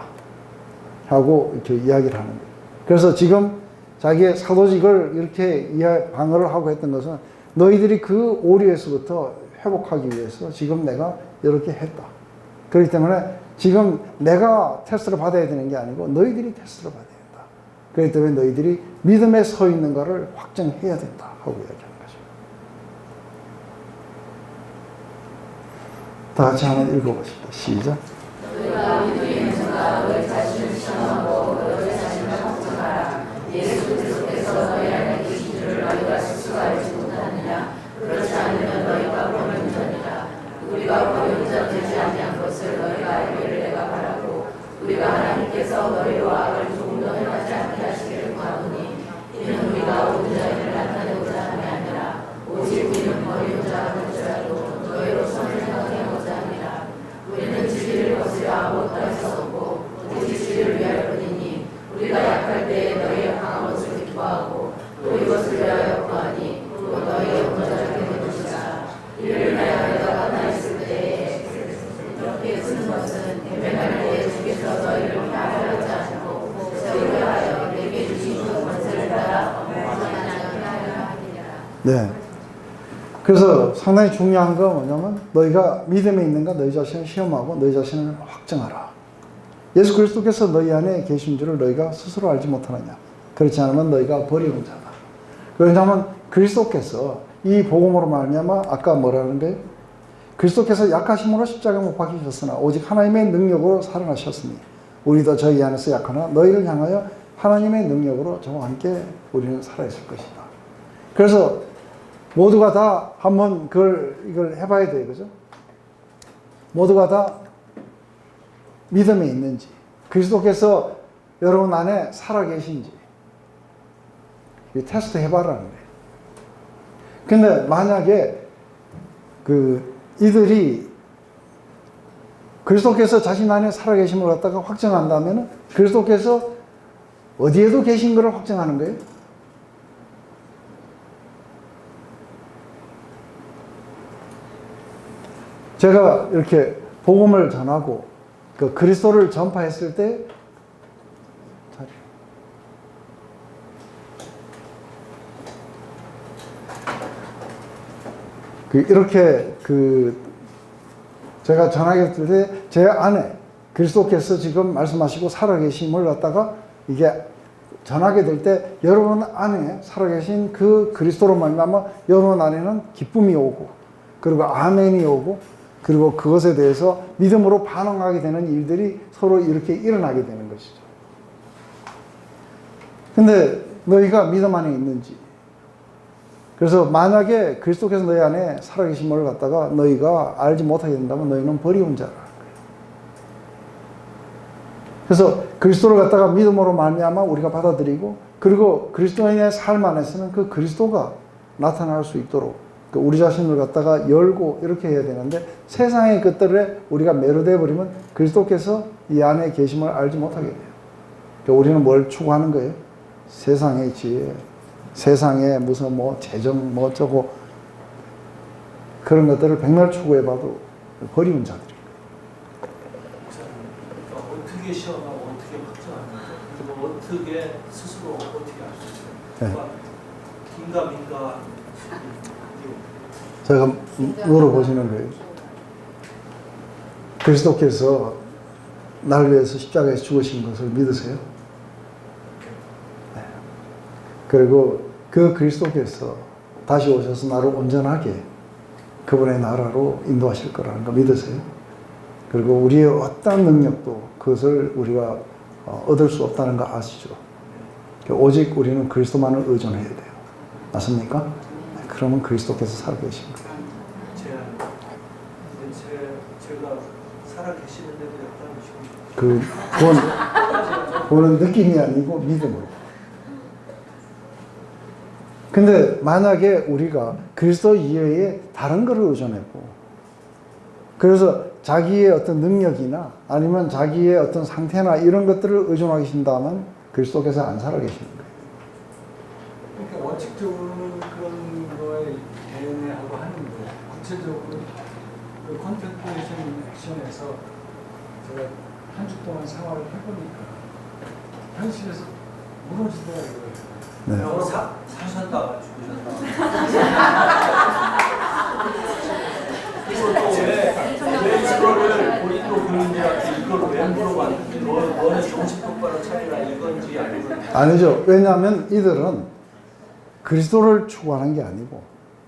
하고 이렇게 이야기를 하는 거예요. 그래서 지금 자기의 사도직을 이렇게 방어를 하고 했던 것은 너희들이 그 오류에서부터 회복하기 위해서 지금 내가 이렇게 했다. 그렇기 때문에 지금 내가 테스트를 받아야 되는 게 아니고 너희들이 테스트를 받아야 된다. 그렇기 때문에 너희들이 믿음에 서 있는 것을 확증해야 된다 하고 이야기하는 거죠. 다 같이 한번 읽어보십시다. 시작. 너희가 믿음이 있는가 너희 자신을 시험하고 너희 자신을 확증하라. 예수 그리스도께서 너희 안에 계신 줄을 너희가 스스로 알지 못하느냐. 그렇지 않으면 너희가 불명전이라. 우리가 불명전되지 아니한 것을 너희가 알기를 내가 바라고 우리가 하나님께서 너희와 악을 조금 더 행하지 않게 하시기를 구하노니 이는 우리가 온 자를 나타내고자 함이 아니라 오직 우리는 버리고자 하는 줄알고 너희로 선을 행하고자 함이라. 우리는 진리를 거스려 아무것도 할 수 없고 오직 진리를 위할 뿐이니 우리가 약할 때에 너희의 강한 것을 기뻐하고 또 이것을 위하여 구하니 또 너희의 온전하게 된 것이다. 이를 위하여 내가 떠나 있을 때에 이렇게 쓰는 것은 대면할 때에 주께서 너희를 하지 않고 세우려 하여 내게 주신 그 권세를 따라 원하지 않게 하려 함이니라. 네. 그래서 상당히 중요한 건 뭐냐면 너희가 믿음에 있는가 너희 자신을 시험하고 너희 자신을 확증하라. 예수 그리스도께서 너희 안에 계신 줄을 너희가 스스로 알지 못하느냐. 그렇지 않으면 너희가 버리는 자다. 왜냐하면 그리스도께서 이 복음으로 말미암아 아까 뭐라는 거예요? 그리스도께서 약하심으로 십자가에 못 박히셨으나 오직 하나님의 능력으로 살아나셨으니 우리도 저희 안에서 약하나 너희를 향하여 하나님의 능력으로 저와 함께 우리는 살아있을 것이다. 그래서 모두가 다 한번 이걸 해봐야 돼요. 그죠? 모두가 다 믿음에 있는지, 그리스도께서 여러분 안에 살아계신지, 테스트 해봐라는 거예요. 근데 만약에 이들이 그리스도께서 자신 안에 살아계심을 갖다가 확정한다면 그리스도께서 어디에도 계신 것을 확정하는 거예요? 제가 이렇게 복음을 전하고 그리스도를 전파했을 때 이렇게 제가 전하게 될 때 제 안에 그리스도께서 지금 말씀하시고 살아계심을 갖다가 이게 전하게 될 때 여러분 안에 살아계신 그 그리스도로 말미암아 여러분 안에는 기쁨이 오고 그리고 아멘이 오고 그리고 그것에 대해서 믿음으로 반응하게 되는 일들이 서로 이렇게 일어나게 되는 것이죠. 근데 너희가 믿음 안에 있는지, 그래서 만약에 그리스도께서 너희 안에 살아계심을 갖다가 너희가 알지 못하게 된다면 너희는 버리운 자라. 그래서 그리스도를 갖다가 믿음으로 말미암아 우리가 받아들이고 그리고 그리스도인의 삶 안에서는 그 그리스도가 나타날 수 있도록 우리 자신을 갖다가 열고 이렇게 해야 되는데 세상의 것들에 우리가 매료되어 버리면 그리스도께서 이 안에 계심을 알지 못하게 돼요. 그러니까 우리는 뭘 추구하는 거예요? 세상의 지혜, 세상의 무슨 뭐 재정 뭐 어쩌고 그런 것들을 백날 추구해봐도 버리운 자들이에요. 그러니까 어떻게 시험하고 어떻게 확정하는지 그리고 어떻게 스스로 어떻게 할 수 있어요. 그러니까 긴가민가 제가 물어보시는 거예요. 그리스도께서 나를 위해서 십자가에서 죽으신 것을 믿으세요? 네. 그리고 그 그리스도께서 다시 오셔서 나를 온전하게 그분의 나라로 인도하실 거라는 거 믿으세요? 그리고 우리의 어떤 능력도 그것을 우리가 얻을 수 없다는 거 아시죠? 오직 우리는 그리스도만을 의존해야 돼요. 맞습니까? 네. 그러면 그리스도께서 살아계신 거예요. 제가 살아계시는데도 약간 그거는 느낌이 아니고 믿음으로. 근데 만약에 우리가 그리스도 이외에 다른 것을 의존했고, 그래서 자기의 어떤 능력이나 아니면 자기의 어떤 상태나 이런 것들을 의존하게 신다면 그리스도께서 안 살아계시는 거예요. 그러니까 원칙적으로는 그런 거에 대응하고 하는데 구체적으로 그 컨템플레이션 액션에서 제가 한 주 동안 생활을 해보니까 현실에서 무너지더라고요. 네. 사셨다가 죽으셨다가 왜 이거를 본인도 교인들한테 이걸 왜 물어봤는지 너는 정신 똑바로 차리라 이건지 아니죠. 왜냐하면 이들은 그리스도를 추구하는 게 아니고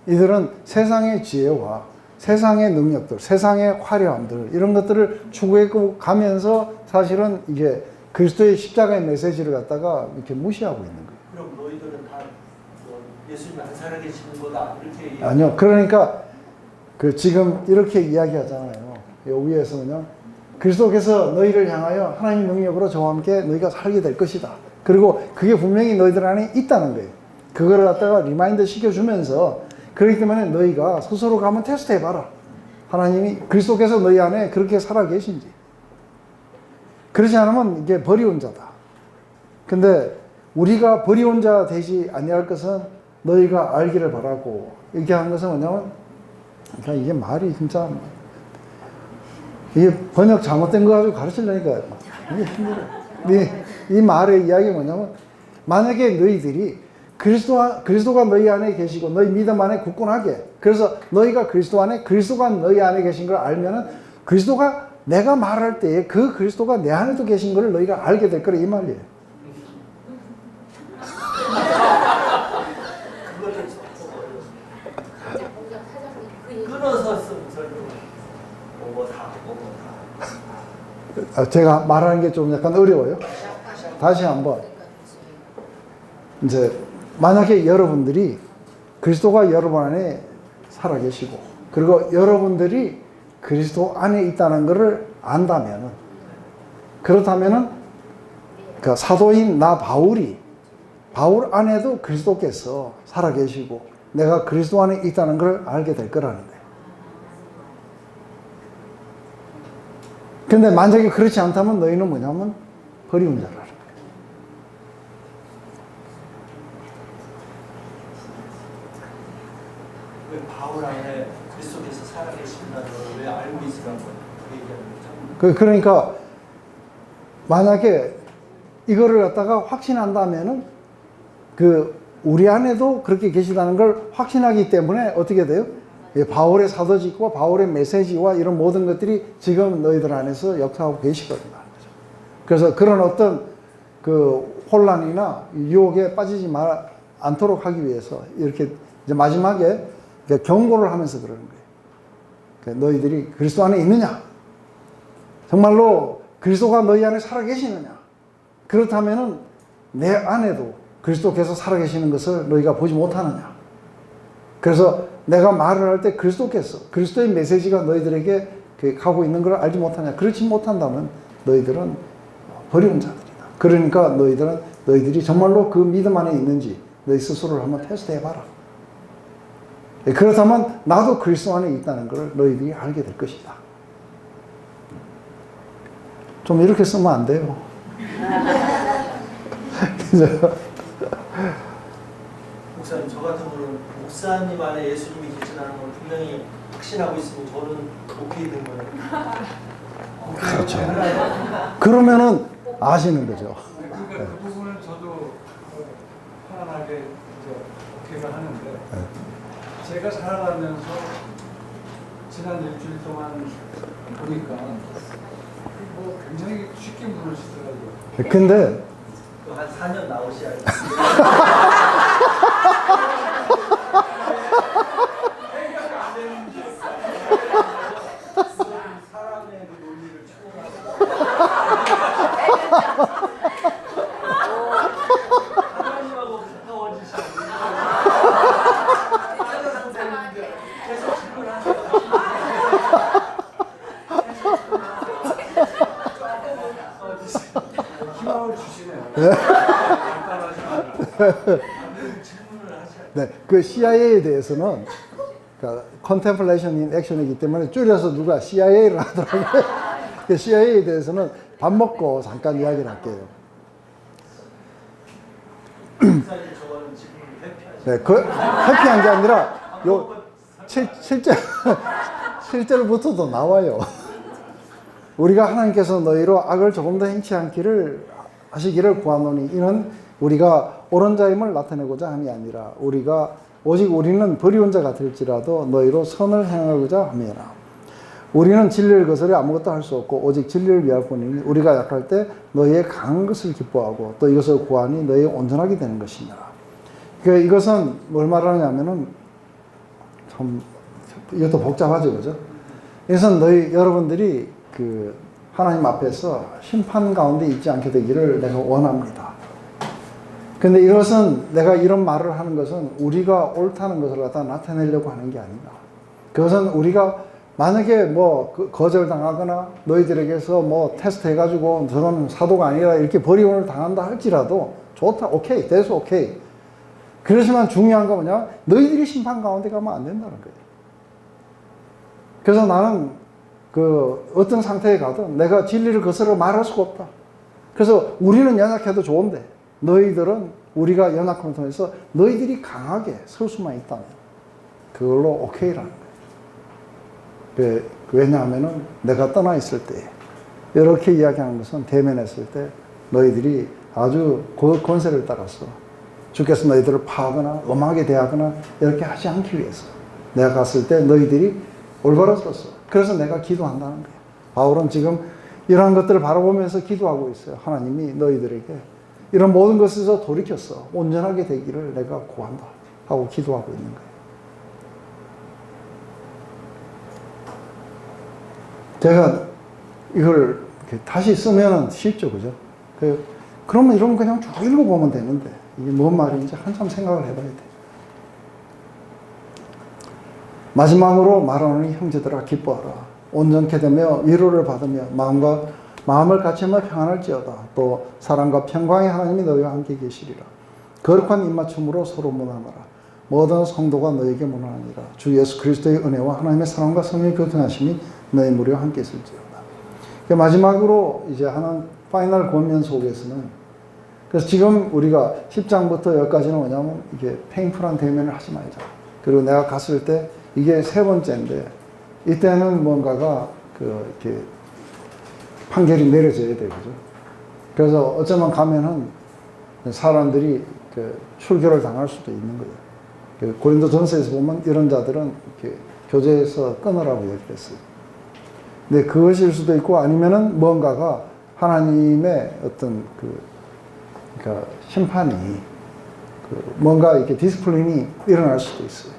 이들은 세상의 지혜와 세상의 능력들, 세상의 화려함들 이런 것들을 추구해 가면서 사실은 이게 그리스도의 십자가의 메시지를 갖다가 이렇게 무시하고 있는 거예요. 그럼 너희들은 다 예수님 안 살아계시는 거다 이렇게 얘기해. 아니요. 그러니까 지금 이렇게 이야기하잖아요. 요 위에서 그냥 그리스도께서 너희를 향하여 하나님 능력으로 저와 함께 너희가 살게 될 것이다. 그리고 그게 분명히 너희들 안에 있다는 거예요. 그거를 갖다가 리마인드 시켜주면서 그렇기 때문에 너희가 스스로 가면 테스트 해봐라. 하나님이 그리스도께서 너희 안에 그렇게 살아 계신지. 그렇지 않으면 이게 버리운 자다. 근데 우리가 버리운 자 되지 아니할 것은 너희가 알기를 바라고 이렇게 하는 것은 뭐냐면 그러니까 이게 말이 진짜 이게 번역 잘못된 거 가지고 가르치려니까 이게 힘들어. 이 말의 이야기가 뭐냐면 만약에 너희들이 그리스도가 너희 안에 계시고 너희 믿음 안에 굳건하게 그래서 너희가 그리스도 안에 그리스도가 너희 안에 계신 걸 알면은 그리스도가 내가 말할 때에 그 그리스도가 내 안에도 계신 걸 너희가 알게 될 거라 이 말이에요. 끊어서 설명을 제가 말하는 게 좀 약간 어려워요. 다시 한번 이제 만약에 여러분들이 그리스도가 여러분 안에 살아계시고 그리고 여러분들이 그리스도 안에 있다는 것을 안다면은 그렇다면은 그 사도인 나 바울 안에도 그리스도께서 살아계시고 내가 그리스도 안에 있다는 걸 알게 될 거라는 거예요. 근데 만약에 그렇지 않다면 너희는 뭐냐면 버리운 자라는 거예요. 왜 바울 안에 그리스도께서 살아계신다는 걸 왜 알고 있으라고 얘기하는 거죠? 그러니까 만약에 이거를 갖다가 확신한다면은 우리 안에도 그렇게 계시다는 걸 확신하기 때문에 어떻게 돼요? 바울의 사도직과 바울의 메시지와 이런 모든 것들이 지금 너희들 안에서 역사하고 계시거든요. 그래서 그런 어떤 그 혼란이나 유혹에 빠지지 않도록 하기 위해서 이렇게 이제 마지막에 경고를 하면서 그러는 거예요. 너희들이 그리스도 안에 있느냐? 정말로 그리스도가 너희 안에 살아계시느냐? 그렇다면은 내 안에도 그리스도께서 살아계시는 것을 너희가 보지 못하느냐? 그래서 내가 말을 할 때 그리스도께서 그리스도의 메시지가 너희들에게 가고 있는 걸 알지 못하냐? 그렇지 못한다면 너희들은 버리운 자들이다. 그러니까 너희들이 정말로 그 믿음 안에 있는지 너희 스스로를 한번 테스트해봐라. 그렇다면 나도 그리스도 안에 있다는 걸 너희들이 알게 될 것이다. 좀 이렇게 쓰면 안 돼요. 목사님, 저 같은 분은 목사님 안에 예수님이 계시다는 걸 분명히 확신하고 있으면 저는 오케이 된 거예요. 그렇죠. 그러면은 아시는 거죠. 그러니까 그 부분은 저도 편안하게 이제 오케이를 하는데 제가 살아가면서 지난 일주일 동안 보니까 뭐 굉장히 쉽게 무너지더라고요. 근데 한 4년 나오셔야지. 사람의 그 논리를 추구하고 하나님하고 가까워지시는 계속 질문하세요. 희망을 주시네요. 네, 그 CIA에 대해서는 그러니까 Contemplation in Action이기 때문에 줄여서 누가 CIA를 하더라고요. 그 CIA에 대해서는 밥 먹고 잠깐 이야기를 할게요. 목사님 저거는 지금 회피하시는 네, 그 해피한 게 아니라 실제로부터도 나와요. 우리가 하나님께서 너희로 악을 조금 더 행치 않기를 하시기를 구하노니 이는 우리가 옳은 자임을 나타내고자 함이 아니라 오직 우리는 버리운 자가 될지라도 너희로 선을 행하고자 함이라. 우리는 진리를 거스려 아무것도 할 수 없고 오직 진리를 위할 뿐이니 우리가 약할 때 너희의 강한 것을 기뻐하고 또 이것을 구하니 너희 온전하게 되는 것이니라. 그러니까 이것은 뭘 말하냐면은 참 이것도 복잡하죠, 그죠? 이것은 여러분들이 그 하나님 앞에서 심판 가운데 있지 않게 되기를 내가 원합니다. 근데 이것은 내가 이런 말을 하는 것은 우리가 옳다는 것을 갖다 나타내려고 하는 게 아니다. 그것은 우리가 만약에 뭐 거절당하거나 너희들에게서 뭐 테스트 해가지고 저는 사도가 아니라 이렇게 버림을 당한다 할지라도 좋다, 오케이, that's 오케이. 그렇지만 중요한 건 뭐냐? 너희들이 심판 가운데 가면 안 된다는 거예요. 그래서 나는 그 어떤 상태에 가든 내가 진리를 거스러 말할 수가 없다. 그래서 우리는 연약해도 좋은데 너희들은 우리가 연약함을 통해서 너희들이 강하게 설 수만 있다면 그걸로 오케이라는 거예요. 왜냐하면은 내가 떠나 있을 때 이렇게 이야기하는 것은 대면했을 때 너희들이 아주 그 권세를 따라서 주께서 너희들을 파하거나 엄하게 대하거나 이렇게 하지 않기 위해서 내가 갔을 때 너희들이 올바로섰어. 그래서 내가 기도한다는 거예요. 바울은 지금 이러한 것들을 바라보면서 기도하고 있어요. 하나님이 너희들에게 이런 모든 것에서 돌이켰어. 온전하게 되기를 내가 구한다 하고 기도하고 있는 거예요. 제가 이걸 다시 쓰면은 쉽죠, 그죠? 그러면 이런 거 그냥 쭉 읽어보면 되는데 이게 뭔 말인지 한참 생각을 해봐야 돼. 마지막으로 말하노니 형제들아 기뻐하라. 온전케 되며 위로를 받으며 마음을 같이하며 평안할지어다. 또 사랑과 평강의 하나님이 너희와 함께 계시리라. 거룩한 입맞춤으로 서로 문안하라. 모든 성도가 너에게 문안하니라. 주 예수 그리스도의 은혜와 하나님의 사랑과 성령의 교통하심이 너희 무리와 함께 있을지어다. 마지막으로 이제 하는 파이널 권면 속에서는 그래서 지금 우리가 10장부터 여기까지는 뭐냐면 이게 페인풀한 대면을 하지 말자. 그리고 내가 갔을 때 이게 세 번째인데 이때는 뭔가가 이렇게 판결이 내려져야 돼요, 그죠? 그래서 어쩌면 가면은 사람들이 출교를 당할 수도 있는 거예요. 고린도 전서에서 보면 이런 자들은 이렇게 교제에서 끊으라고 얘기했어요. 근데 그것일 수도 있고 아니면은 뭔가가 하나님의 어떤 그러니까 심판이 뭔가 이렇게 디스플린이 일어날 수도 있어요.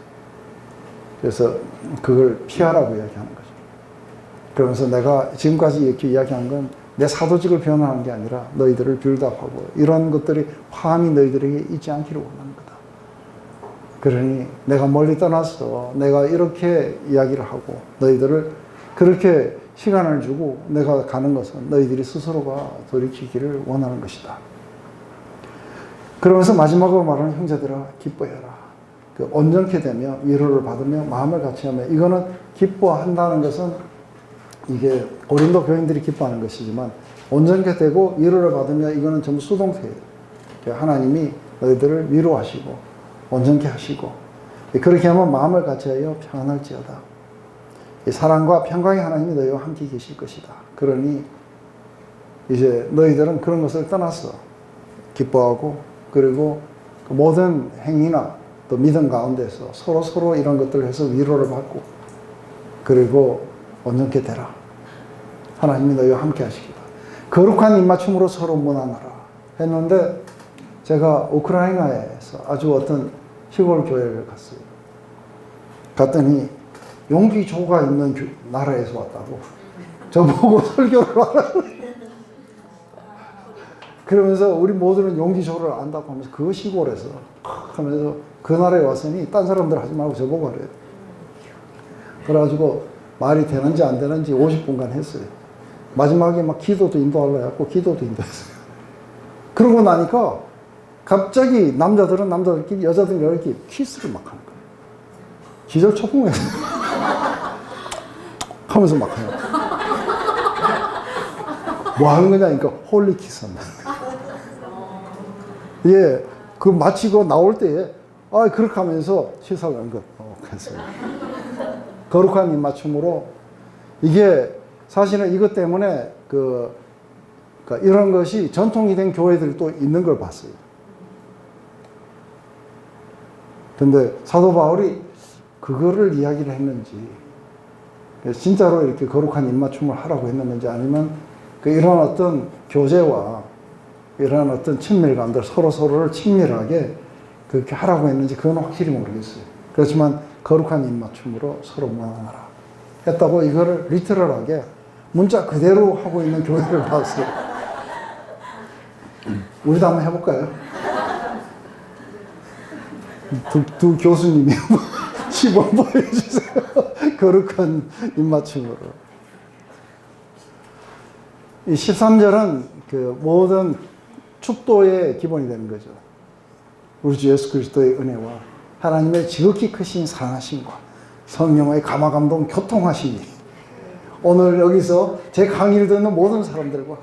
그래서 그걸 피하라고 이야기하는 거죠. 그러면서 내가 지금까지 이렇게 이야기한 건 내 사도직을 변화한 게 아니라 너희들을 빌드업하고 이런 것들이 화함이 너희들에게 있지 않기를 원하는 거다. 그러니 내가 멀리 떠나서 내가 이렇게 이야기를 하고 너희들을 그렇게 시간을 주고 내가 가는 것은 너희들이 스스로가 돌이키기를 원하는 것이다. 그러면서 마지막으로 말하는 형제들아 기뻐해라. 온전케 되며 위로를 받으며 마음을 같이하며 이거는 기뻐한다는 것은 이게 고린도 교인들이 기뻐하는 것이지만 온전케 되고 위로를 받으며 이거는 전부 수동태예요. 하나님이 너희들을 위로하시고 온전케 하시고 그렇게 하면 마음을 같이하여 평안할지어다. 사랑과 평강의 하나님이 너희와 함께 계실 것이다. 그러니 이제 너희들은 그런 것을 떠났어. 기뻐하고 그리고 모든 행위나 또 믿음 가운데서 서로 이런 것들을 해서 위로를 받고 그리고 온전케 되라. 하나님이 너희와 함께 하시기다. 거룩한 입맞춤으로 서로 무난하라 했는데 제가 우크라이나에서 아주 어떤 시골 교회를 갔어요. 갔더니 용기조가 있는 나라에서 왔다고 저보고 설교를 하라고 그러면서 우리 모두는 용기조를 안다고 하면서 그 시골에서 하면서 그 나라에 왔으니 딴 사람들 하지 말고 저보고 하래요. 그래가지고 말이 되는지 안 되는지 50분간 했어요. 마지막에 막 기도도 인도하려고 했고 기도도 인도했어요. 그러고 나니까 갑자기 남자들은 남자들끼리 여자들은 여자끼리 키스를 막 하는 거예요. 기절 초풍해서 하면서 막 해요. 뭐 하는 거냐 그러니까 홀리 키스 한다. 예, 그 마치고 나올 때에 그렇게 하면서 시사를 하는 거 했어요. 거룩한 입맞춤으로 이게 사실은 이것 때문에 그러니까 이런 것이 전통이 된 교회들이 또 있는 걸 봤어요. 근데 사도 바울이 그거를 이야기를 했는지 진짜로 이렇게 거룩한 입맞춤을 하라고 했는지 아니면 이런 어떤 교제와 이런 어떤 친밀감들 서로를 친밀하게 그렇게 하라고 했는지 그건 확실히 모르겠어요. 그렇지만 거룩한 입맞춤으로 서로 무난하라 했다고 이거를 리터럴하게 문자 그대로 하고 있는 교회를 봤어요. 우리도 한번 해볼까요? 두 교수님이 시범 보여주세요. 거룩한 입맞춤으로. 이 13절은 그 모든 축도의 기본이 되는 거죠. 우리 주 예수 그리스도의 은혜와 하나님의 지극히 크신 사랑하심과 성령의 감화감동 교통하심이 오늘 여기서 제 강의를 듣는 모든 사람들과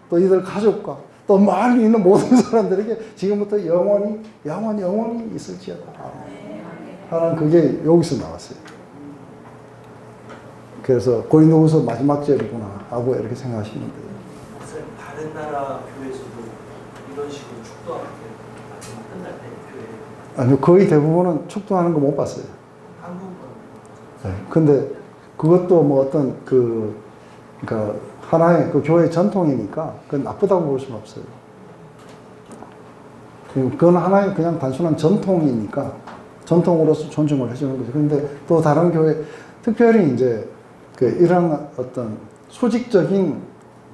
또 이들 가족과 또 멀리 있는 모든 사람들에게 지금부터 영원히 있을지어다. 하나님 그게 여기서 나왔어요. 그래서 고린도후서 마지막 절이구나 하고 이렇게 생각하시면 돼요. 다른 나라 교회에서도 이런 식으로 축도하는 게 끝날 때 교회 아니요, 거의 대부분은 축도하는 거 못 봤어요. 한국은 네. 근데 그것도 뭐 어떤 그러니까 하나의 그 교회 전통이니까 그건 나쁘다고 볼 수는 없어요. 그건 하나의 그냥 단순한 전통이니까 전통으로서 존중을 해주는 거죠. 그런데 또 다른 교회, 특별히 이제 이런 어떤 수직적인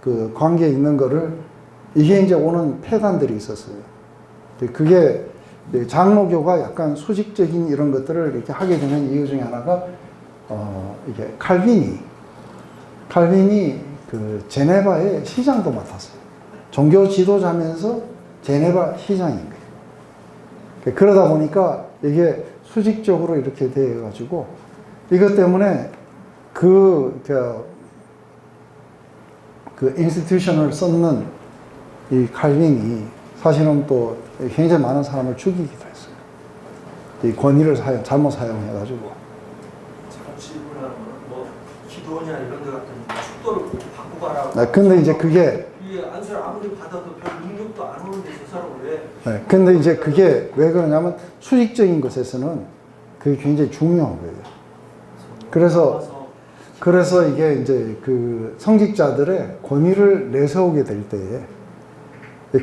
그 관계에 있는 거를 이게 이제 오는 폐단들이 있었어요. 그게 장로교가 약간 수직적인 이런 것들을 이렇게 하게 되는 이유 중에 하나가 이게 칼빈이 그 제네바의 시장도 맡았어요. 종교 지도자면서 제네바 시장인 거예요. 그러다 보니까 이게 수직적으로 이렇게 되어가지고 이것 때문에 그 인스티튜션을 썼는 이 칼빈이 사실은 또 굉장히 많은 사람을 죽이기도 했어요. 이 권위를 잘못 사용해가지고. 뭐 기도냐 이런 데 같은 축도를 받고 가라고. 근데 이제 그게 이 안수를 아무리 받아도 별 능력도 안 오는데 저 사람 왜? 근데 이제 그게 왜 그러냐면 수직적인 것에서는 그게 굉장히 중요한 거예요. 그래서 이게 이제 그 성직자들의 권위를 내세우게 될 때에,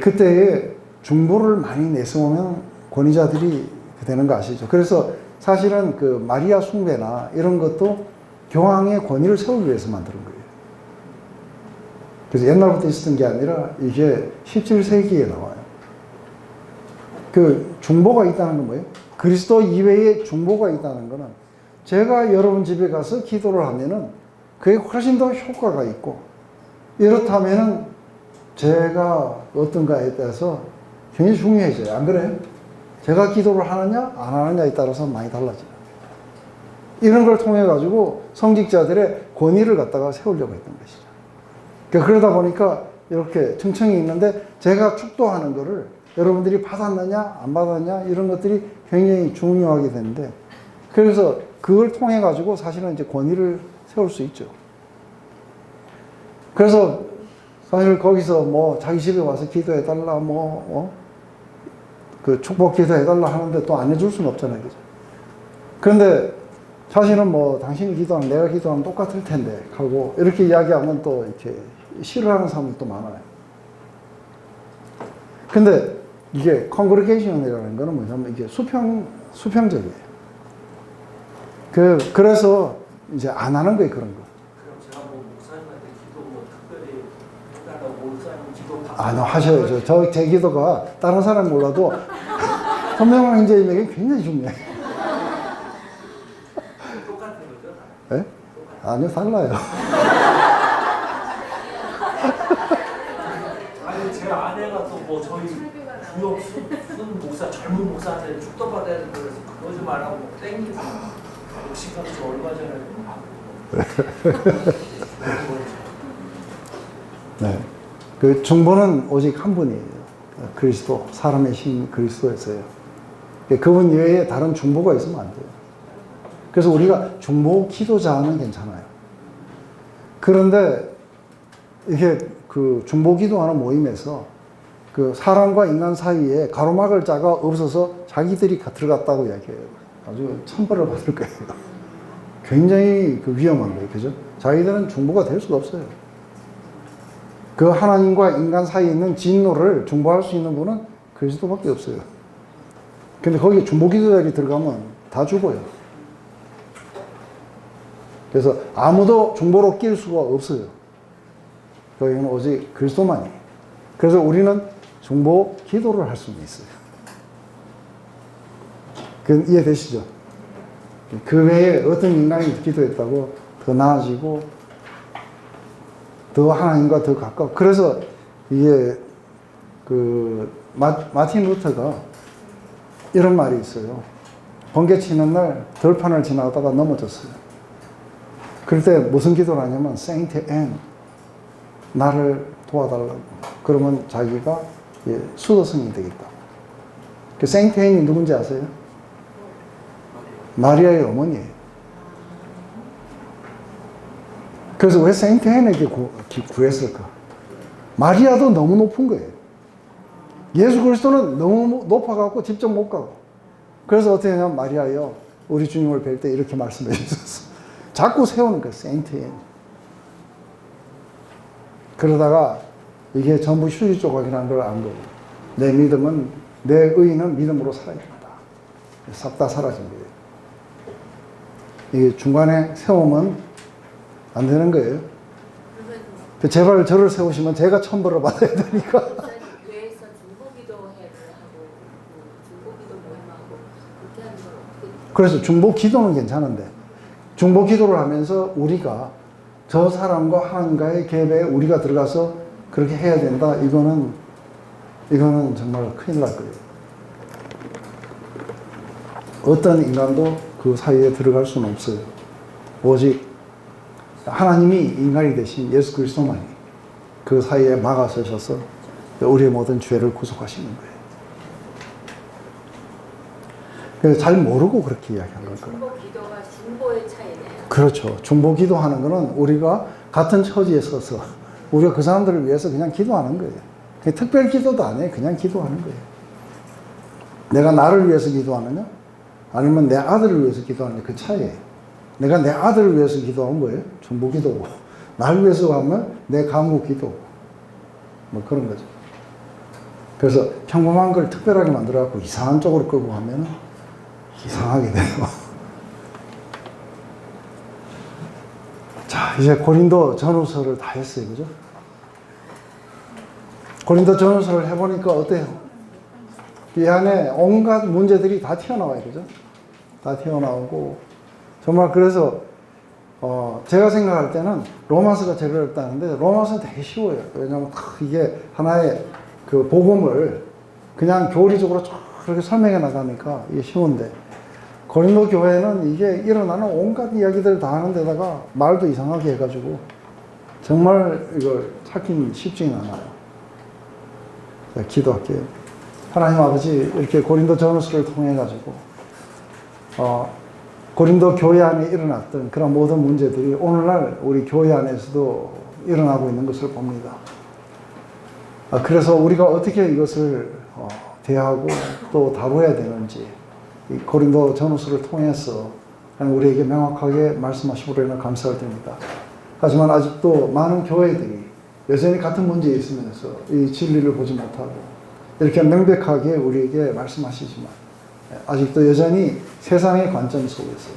그때에 중보를 많이 내세우면 권위자들이 되는 거 아시죠? 그래서 사실은 그 마리아 숭배나 이런 것도 교황의 권위를 세우기 위해서 만드는 거예요. 그래서 옛날부터 있었던 게 아니라 이게 17세기에 나와요. 그 중보가 있다는 건 뭐예요? 그리스도 이외에 중보가 있다는 거는 제가 여러분 집에 가서 기도를 하면은 그게 훨씬 더 효과가 있고, 이렇다면은 제가 어떤가에 따라서 굉장히 중요해져요. 안 그래요? 제가 기도를 하느냐 안 하느냐에 따라서 많이 달라져요. 이런 걸 통해 가지고 성직자들의 권위를 갖다가 세우려고 했던 것이죠. 그러다 보니까 이렇게 층층이 있는데 제가 축도하는 거를 여러분들이 받았느냐 안 받았느냐 이런 것들이 굉장히 중요하게 되는데, 그래서 그걸 통해 가지고 사실은 이제 권위를 세울 수 있죠. 그래서 사실 거기서 뭐 자기 집에 와서 기도해 달라 그 축복 기도해 달라 하는데 또 안 해줄 수는 없잖아요, 그죠? 그런데 사실은 뭐 당신이 기도하면 내가 기도하면 똑같을 텐데 하고 이렇게 이야기하면 또 이렇게 싫어하는 사람도 많아요. 근데 이게 컨그리게이션이라는 거는 뭐냐면 이게 수평적이에요. 그래서 이제 안 하는 거예요, 그런 거. 그럼 제가 뭐 목사님한테 기도 뭐 특별히 해달라고 목사님 기도 아니요, 하셔야죠. 제 기도가 다른 사람 몰라도 선명한 형제님에게 굉장히 중요해요. 똑같은 거죠? 네? 아니요, 달라요. 아니 제 아내가 또 뭐 저희 구역 순 목사 젊은 목사한테 축도 받아야 된다 그래서 그거 좀 말하고 뭐 땡기고 욕심까지 얼마 전에 네. 그 중보는 오직 한 분이에요. 그리스도, 사람의 신 그리스도였어요. 그분 이외에 다른 중보가 있으면 안 돼요. 그래서 우리가 중보 기도자는 괜찮아요. 그런데 이게 그 중보 기도하는 모임에서 그 사람과 인간 사이에 가로막을 자가 없어서 자기들이 들어갔다고 이야기해요. 아주 천벌을 받을 거예요. 굉장히 그 위험한 거예요. 그죠? 자기들은 중보가 될 수가 없어요. 그 하나님과 인간 사이에 있는 진노를 중보할 수 있는 분은 그리스도밖에 없어요. 근데 거기에 중보 기도자들이 들어가면 다 죽어요. 그래서 아무도 중보로 낄 수가 없어요. 거기는 오직 그리스도만이. 그래서 우리는 중보 기도를 할 수는 있어요. 그건 이해되시죠? 그 외에 어떤 인간이 기도했다고 더 나아지고 더 하나님과 더 가까워. 그래서 이게 그 마틴 루터가 이런 말이 있어요. 번개 치는 날 들판을 지나가다가 넘어졌어요. 그럴 때 무슨 기도를 하냐면 세인트 앤 나를 도와달라고. 그러면 자기가 수도승이 되겠다. 그 세인트 앤이 누군지 아세요? 마리아의 어머니예요. 그래서 왜 세인트 앤에게 구했을까? 마리아도 너무 높은 거예요. 예수 그리스도는 너무 높아갖고 직접 못 가고. 그래서 어떻게 하냐면 마리아여 우리 주님을 뵐 때 이렇게 말씀해 주셨어. 자꾸 세우는 거예요. 세인트 앤. 그러다가 이게 전부 휴지 조각이라는 걸 안 거예요. 내 믿음은, 내 의는 믿음으로 살아야 된다. 싹 다 사라진 거예요. 이게 중간에 세우면 안 되는 거예요. 제발 저를 세우시면 제가 천벌을 받아야 되니까. 교회에서 중보기도 하고 중보기도 모임하고 그렇게 하는 걸 어떻게? 그래서 중보 기도는 괜찮은데 중보 기도를 하면서 우리가 저 사람과 하나님과의 갭에 우리가 들어가서 그렇게 해야 된다. 이거는 정말 큰일 날 거예요. 어떤 인간도 그 사이에 들어갈 수는 없어요. 오직 하나님이 인간이 되신 예수 그리스도만이 그 사이에 막아서셔서 우리의 모든 죄를 구속하시는 거예요. 그래서 잘 모르고 그렇게 이야기하는 거예요. 중보 기도가 중보의 차이네요. 그렇죠. 중보 기도하는 거는 우리가 같은 처지에 서서 우리가 그 사람들을 위해서 그냥 기도하는 거예요. 특별 기도도 안 해요. 그냥 기도하는 거예요. 내가 나를 위해서 기도하느냐? 아니면 내 아들을 위해서 기도하느냐? 그 차이예요. 내가 내 아들을 위해서 기도하면 뭐예요? 중보 기도고. 날 위해서 하면 내 간구 기도. 뭐 그런 거죠. 그래서 평범한 걸 특별하게 만들어갖고 이상한 쪽으로 끌고 가면 이상하게 돼요. 자, 이제 고린도 전후서를 다 했어요. 그죠? 고린도 전후서를 해보니까 어때요? 이 안에 온갖 문제들이 다 튀어나와요. 그죠? 다 튀어나오고, 정말 그래서, 제가 생각할 때는 로마서가 제일 어렵다는데, 로마서는 되게 쉬워요. 왜냐하면 이게 하나의 그 복음을 그냥 교리적으로 그렇게 설명해 나가니까 이게 쉬운데, 고린도 교회는 이게 일어나는 온갖 이야기들을 다 하는 데다가 말도 이상하게 해가지고, 정말 이걸 찾기는 쉽지는 않아요. 자, 기도할게요. 하나님 아버지, 이렇게 고린도 전후서를 통해가지고, 고린도 교회 안에 일어났던 그런 모든 문제들이 오늘날 우리 교회 안에서도 일어나고 있는 것을 봅니다. 그래서 우리가 어떻게 이것을 대하고 또 다뤄야 되는지, 이 고린도 전후서를 통해서 우리에게 명확하게 말씀하시므로 인해 감사를 드립니다. 하지만 아직도 많은 교회들이 여전히 같은 문제에 있으면서 이 진리를 보지 못하고 이렇게 명백하게 우리에게 말씀하시지만 아직도 여전히 세상의 관점 속에서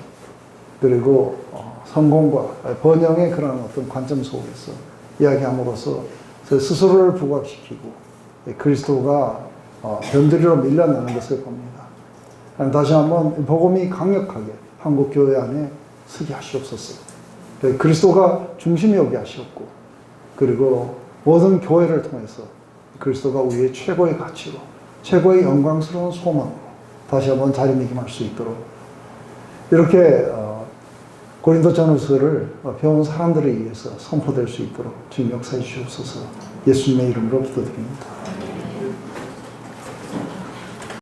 그리고 성공과 번영의 그런 어떤 관점 속에서 이야기함으로써 스스로를 부각시키고 그리스도가 변두리로 밀려나는 것을 봅니다. 다시 한번 복음이 강력하게 한국 교회 안에 서게 하시옵소서. 그리스도가 중심이 오게 하시옵고, 그리고 모든 교회를 통해서 그리스도가 우리의 최고의 가치로, 최고의 영광스러운 소망으로 다시 한번 자리매김할 수 있도록 이렇게 고린도 전후서를 배운 사람들에 의해서 선포될 수 있도록 주님 역사해 주시옵소서. 예수님의 이름으로 기도드립니다.